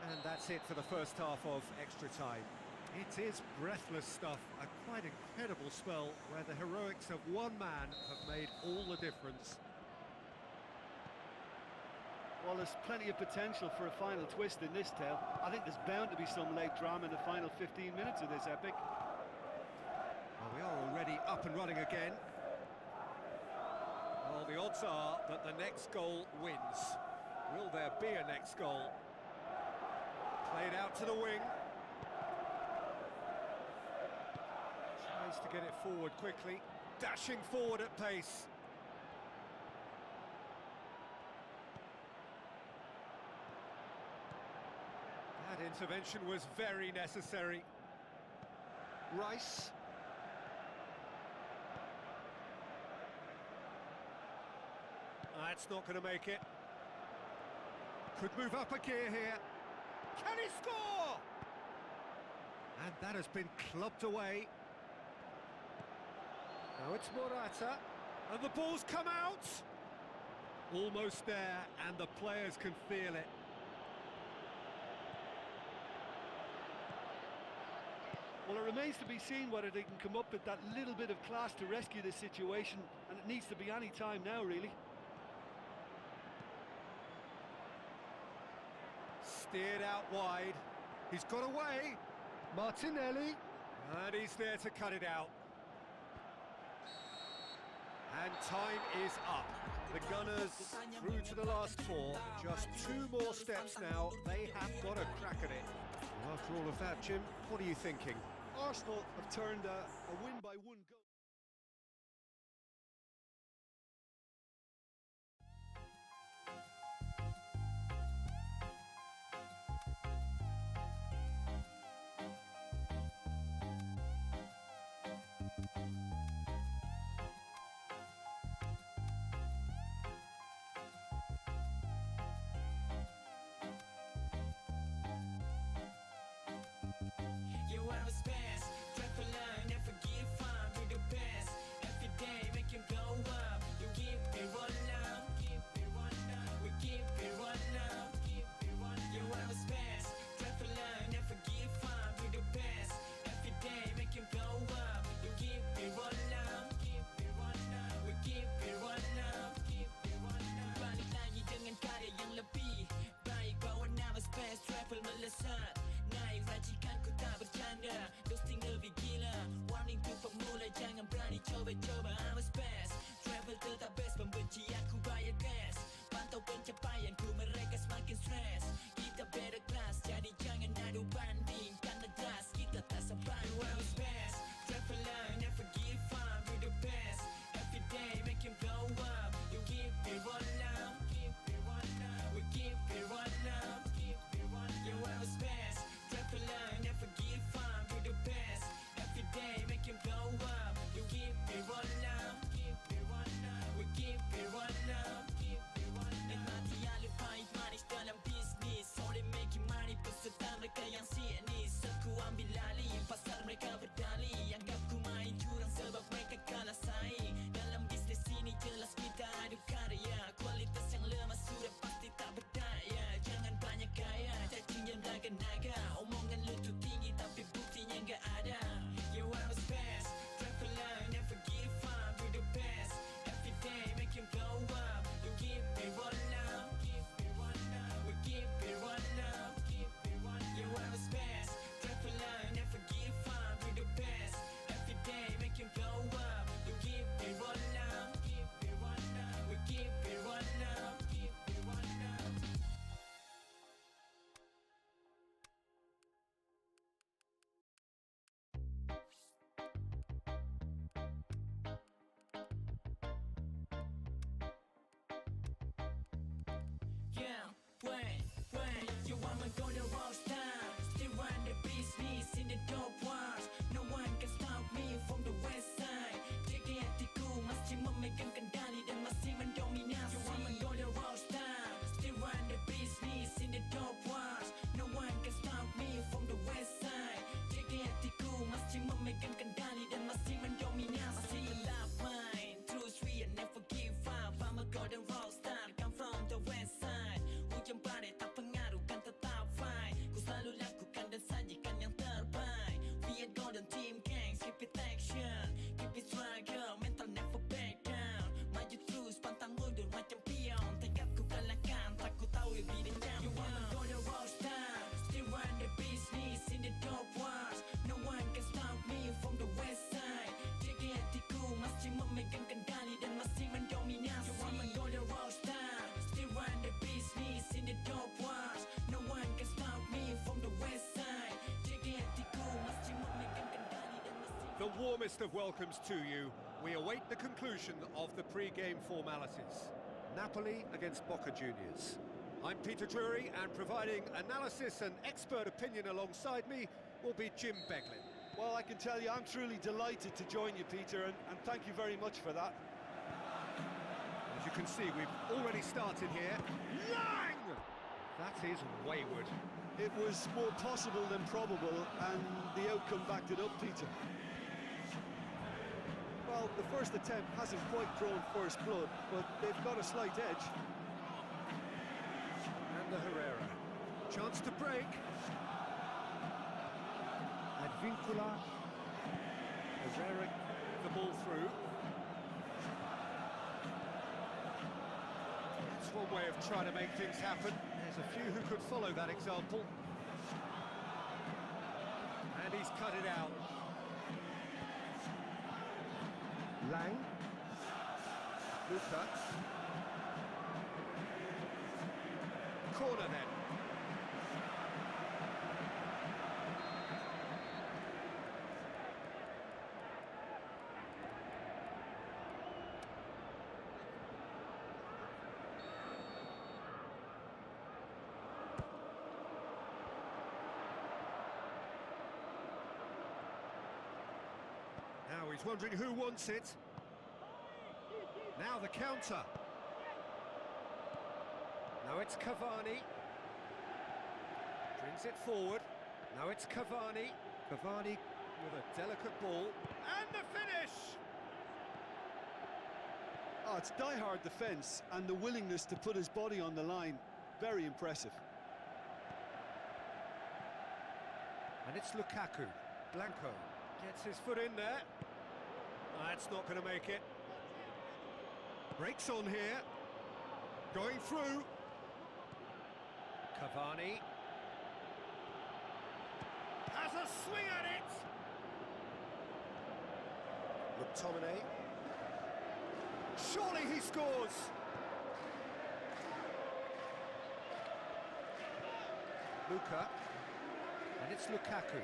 And that's it for the first half of extra time. It is breathless stuff, a quite incredible spell where the heroics of one man have made all the difference. Well, there's plenty of potential for a final twist in this tale. I think there's bound to be some late drama in the final 15 minutes of this epic. Well, we are already up and running again. Well, the odds are that the next goal wins. Will there be a next goal? Played out to the wing. Tries to get it forward quickly. Dashing forward at pace. That intervention was very necessary. Rice. That's not going to make it. Could move up a gear here. Can he score? And that has been clubbed away. Now it's Morata. And the ball's come out. Almost there, and the players can feel it. Well, it remains to be seen whether they can come up with that little bit of class to rescue this situation, and it needs to be any time now, really. Steered out wide. He's got away. Martinelli. And he's there to cut it out. And time is up. The Gunners through to the last four. Just 2 more steps now. They have got a crack at it. Well, after all of that, Jim, what are you thinking? Arsenal have turned a win by 1 goal. You are the best, drop a line, never give up, you're the best. Every day make you blow up. You keep it one up, keep it one up. We keep it one up, keep it one up. You are the best, drop a line, never give up, you're the best. Every day make you blow up. You keep it one up, keep it one up. We keep it one up, keep it one up. Balik lagi dengan karya yang lebih baik, bawa nama space travel melesat. Naik racikan ku tak bercanda, ghosting lebih gila. Warning tu pemula, jangan berani coba-coba. I'm a space travel tetap best, pembenci aku bayar gas. Pantau pencapaian ku, mereka semakin stres. Kita beda kelas, jadi jangan adu banding. Karena jelas kita tak sebanding. You are the best, travel line, never give up, you're the best. Every day make you blow up. You keep it one up, keep it one up. We keep it one up, keep it one up. You are the best, travel line, never give up, you're the best. Every day make you blow up. You keep it one up, keep it one up. We keep it one up, keep it one up. Nikmati alih pahit manis dalam bisnis. Only making money peserta mereka yang sinis. Aku ambil alih, pasar mereka berdalih. Anggap ku main curang sebab mereka kalah saing. Dalam bisnis ini jelas kita adu karya. Kualitas yang lemah sudah pasti tak berdaya. Jangan banyak gaya, cacing yang naga-naga. Omongan lu tu tinggi tapi buktinya nggak ada. You are the best, travel line, never give up, you're the best. Every day make you blow up. You keep it one up, keep it one up. We keep it one up, keep it one up. You are the best, travel line, never give up, you're the best. Every day make you blow up. You keep it one up, keep it one up. We keep it one up, keep it one up. Yeah, wait, you want me go the rock star. Still run the business in the dope wars. No one can stop me from the west side. Jaga hatiku masih memegang kendali dan masih mendominasi. You want me go the rock star. Still run the business in the dope wars. No one can stop me from the west side. Jaga hatiku masih memegang kendali dan masih mendominasi. Masih tetap main, true sweet and never give up. I'm a golden rock star, come from the west side. Hujan badai tak pengaruh kan tetap fine. The warmest of welcomes to you. We await the conclusion of the pre-game formalities. Napoli against Boca Juniors. I'm Peter Drury, and providing analysis and expert opinion alongside me will be Jim Beglin. Well, I can tell you I'm truly delighted to join you, Peter, and thank you very much for that. As you can see, we've already started here. Lang! That is wayward. It was more possible than probable, and the outcome backed it up, Peter. Well, the first attempt hasn't quite drawn first blood, but they've got a slight edge. And the Herrera. Chance to break. Advincula. Herrera, the ball through. That's one way of trying to make things happen. There's a few who could follow that example. And he's cut it out. Lang. Luca. Corner then. Now he's wondering who wants it. Now the counter. Now it's Cavani. Brings it forward. Now it's Cavani. Cavani with a delicate ball. And the finish! Oh, it's die-hard defence and the willingness to put his body on the line. Very impressive. And it's Lukaku. Blanco gets his foot in there. That's not going to make it. Breaks on here. Going through. Cavani. Has a swing at it. McTominay. Surely he scores. Luka. And it's Lukaku.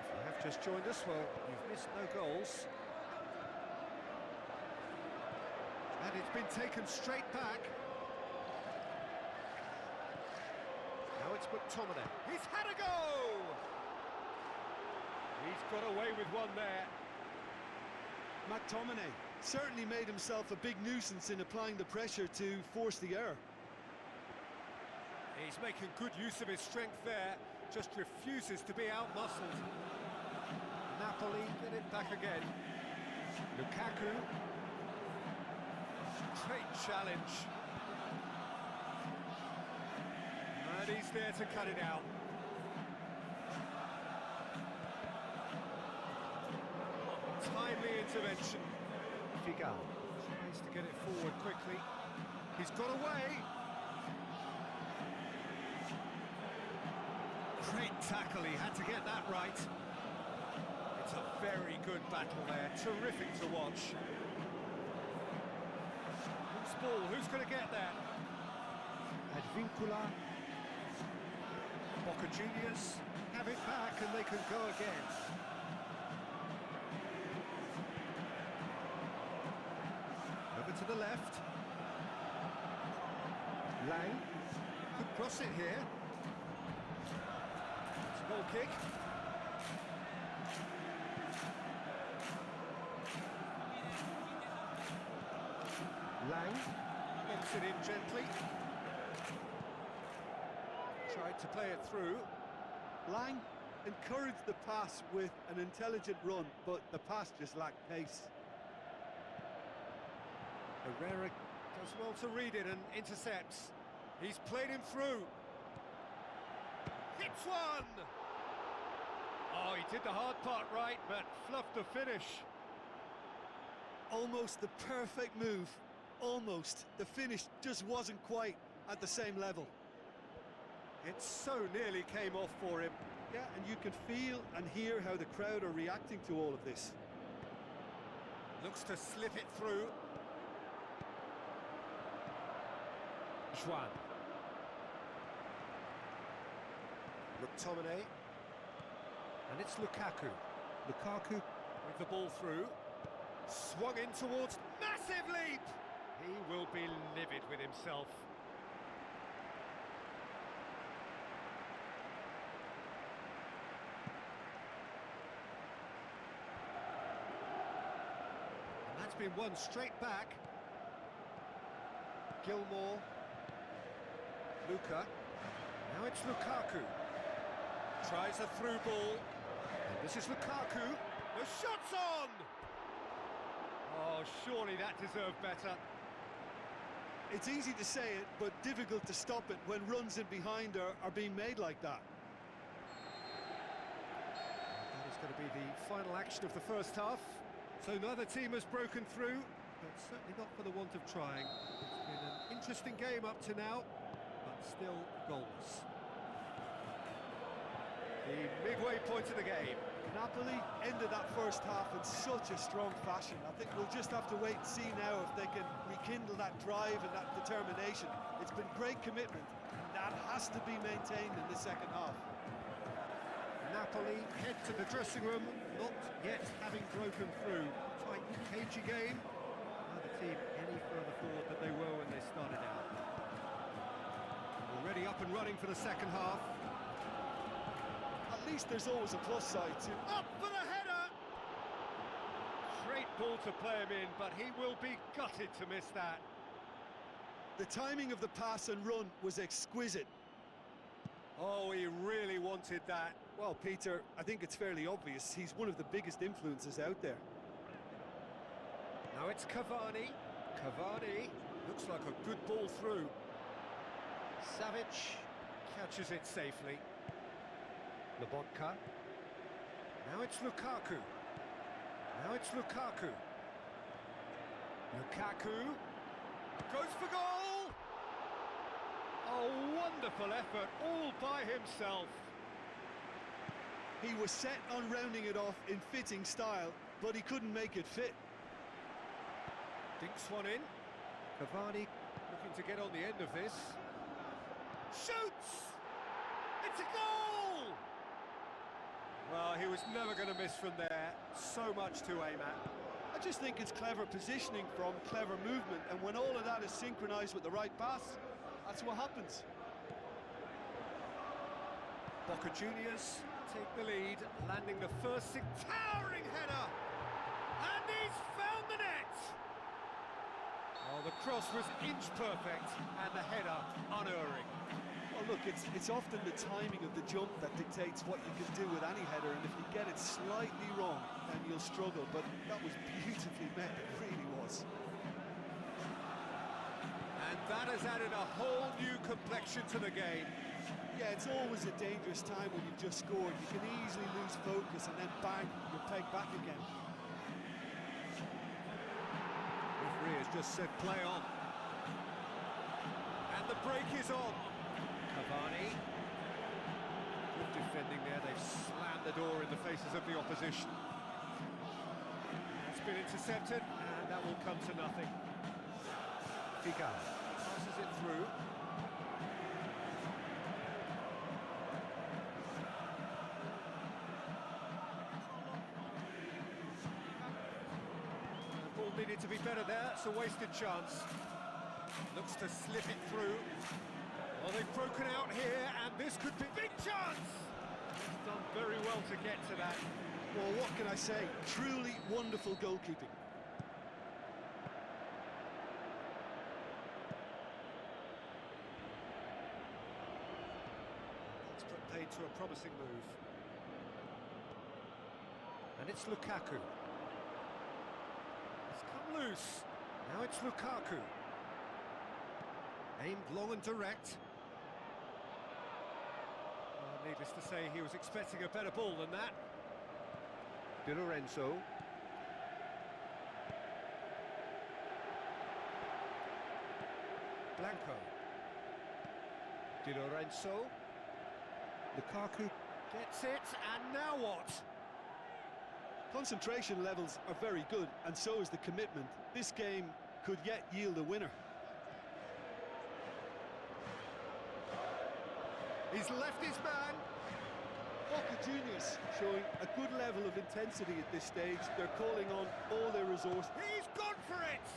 If you have just joined us, well, you've missed no goals. And it's been taken straight back. Now it's McTominay. He's had a go! He's got away with one there. McTominay certainly made himself a big nuisance in applying the pressure to force the error. He's making good use of his strength there, just refuses to be outmuscled. Napoli get it back again. Lukaku. Great challenge. And he's there to cut it out. Timely intervention. Figal tries to get it forward quickly. He's got away. Great tackle, he had to get that right. It's a very good battle there, terrific to watch. Who's ball, who's going to get that? Advincula. Boca Juniors have it back and they can go again. Over to the left. Lang could cross it here. It's a goal kick. Lang gets it in gently. Tried to play it through. Lang encouraged the pass with an intelligent run, but the pass just lacked pace. Herrera does well to read it and intercepts. He's played him through. Hits one! Oh, he did the hard part right, but fluffed the finish. Almost the perfect move. Almost. The finish just wasn't quite at the same level. It so nearly came off for him. Yeah, and you can feel and hear how the crowd are reacting to all of this. Looks to slip it through. Juan. McTominay. And it's Lukaku. Lukaku with the ball through. Swung in towards... Massive leap! He will be livid with himself. And that's been won straight back. Gilmore. Luka. Now it's Lukaku. Tries a through ball. And this is Lukaku. The shot's on! Oh, surely that deserved better. It's easy to say it, but difficult to stop it when runs in behind are being made like that. That is going to be the final action of the first half. So neither team has broken through, but certainly not for the want of trying. It's been an interesting game up to now, but still goalless. The midway point of the game. Napoli ended that first half in such a strong fashion. I think we'll just have to wait and see now if they can rekindle that drive and that determination. It's been great commitment, and that has to be maintained in the second half. Napoli head to the dressing room, not yet having broken through. Tight, cagey game. Neither team any further forward than they were when they started out. Already up and running for the second half. At least there's always a plus side to it. Up for the header! Great ball to play him in, but he will be gutted to miss that. The timing of the pass and run was exquisite. Oh, he really wanted that. Well, Peter, I think it's fairly obvious he's one of the biggest influences out there. Now it's Cavani. Cavani looks like a good ball through. Savic catches it safely. Lobotka. Now it's Lukaku. Now it's Lukaku. Lukaku goes for goal! A wonderful effort, all by himself. He was set on rounding it off in fitting style, but he couldn't make it fit. Dinks one in. Cavani looking to get on the end of this. Shoots! It's a goal! Well, he was never going to miss from there. So much to aim at. I just think it's clever positioning from clever movement, and when all of that is synchronised with the right pass, that's what happens. Boca Juniors take the lead, landing the first towering header. And he's found the net! Oh, the cross was inch perfect, and the header unerring. Well, look, it's often the timing of the jump that dictates what you can do with any header, and if you get it slightly wrong, then you'll struggle, but that was beautifully met, it really was. And that has added a whole new complexion to the game. Yeah, it's always a dangerous time when you've just scored. You can easily lose focus and then bang, you're pegged back again. Referee has just said play on. And the break is on. Cavani. Good defending there, they've slammed the door in the faces of the opposition. It's been intercepted, and that will come to nothing. Figal passes it through. The ball needed to be better there, it's a wasted chance. Looks to slip it through. Well, they've broken out here, and this could be big chance! He's done very well to get to that. Well, what can I say? Truly wonderful goalkeeping. It's put paid to a promising move. And it's Lukaku. It's come loose. Now it's Lukaku. Aimed long and direct. Well, needless to say, he was expecting a better ball than that. Di Lorenzo. Blanco. Di Lorenzo. Lukaku gets it, and now what? Concentration levels are very good, and so is the commitment. This game could yet yield a winner. He's left his man. Boca Juniors showing a good level of intensity at this stage. They're calling on all their resources. He's gone for it!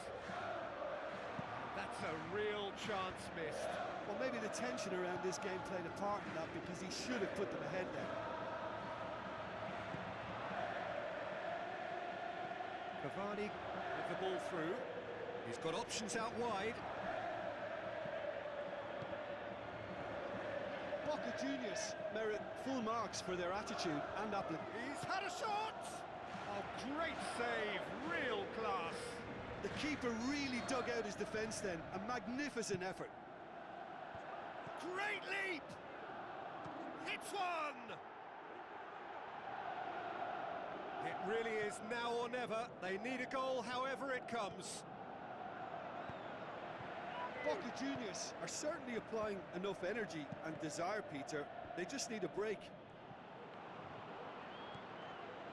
That's a real chance missed. Well, maybe the tension around this game played a part in that, because he should have put them ahead there. Cavani with the ball through. He's got options out wide. Boca Juniors merit full marks for their attitude and application. He's had a shot! Oh, great save, real class. The keeper really dug out his defence then. A magnificent effort. Great leap! Hits one! It really is now or never. They need a goal however it comes. Boca Juniors are certainly applying enough energy and desire, Peter. They just need a break.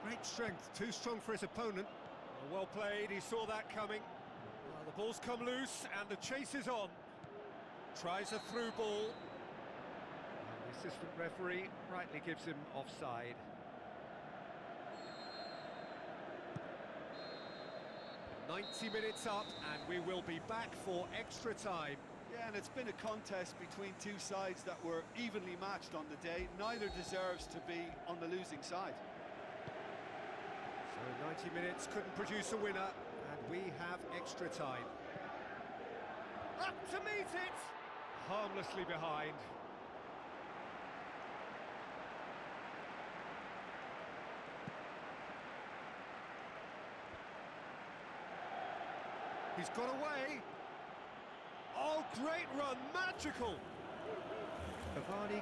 Great strength, too strong for his opponent. Well played, he saw that coming. The ball's come loose and the chase is on. Tries a through ball. And the assistant referee rightly gives him offside. "90 minutes up and we will be back for extra time." Yeah, and it's been a contest between two sides that were evenly matched on the day. Neither deserves to be on the losing side. So 90 minutes couldn't produce a winner, and we have extra time. Up to meet it! Harmlessly behind. He's got away. Oh, great run, magical! Cavani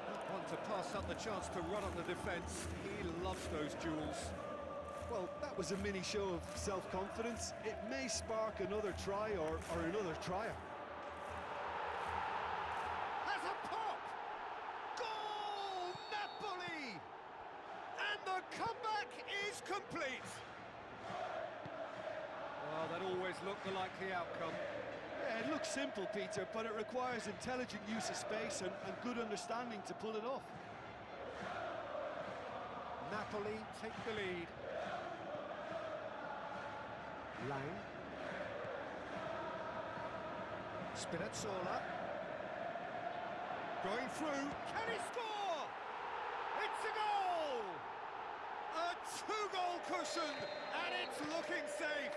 not one to pass up the chance to run on the defence. He loves those duels. Well, that was a mini show of self-confidence. It may spark another try or another trier. Has a pop! Goal! Napoli! And the comeback is complete! Well, that always looked the likely outcome. Yeah, it looks simple, Peter, but it requires intelligent use of space and good understanding to pull it off. Napoli take the lead. Lang. Spinazzola. Going through. Can he score? It's a goal! A two-goal cushion, and it's looking safe.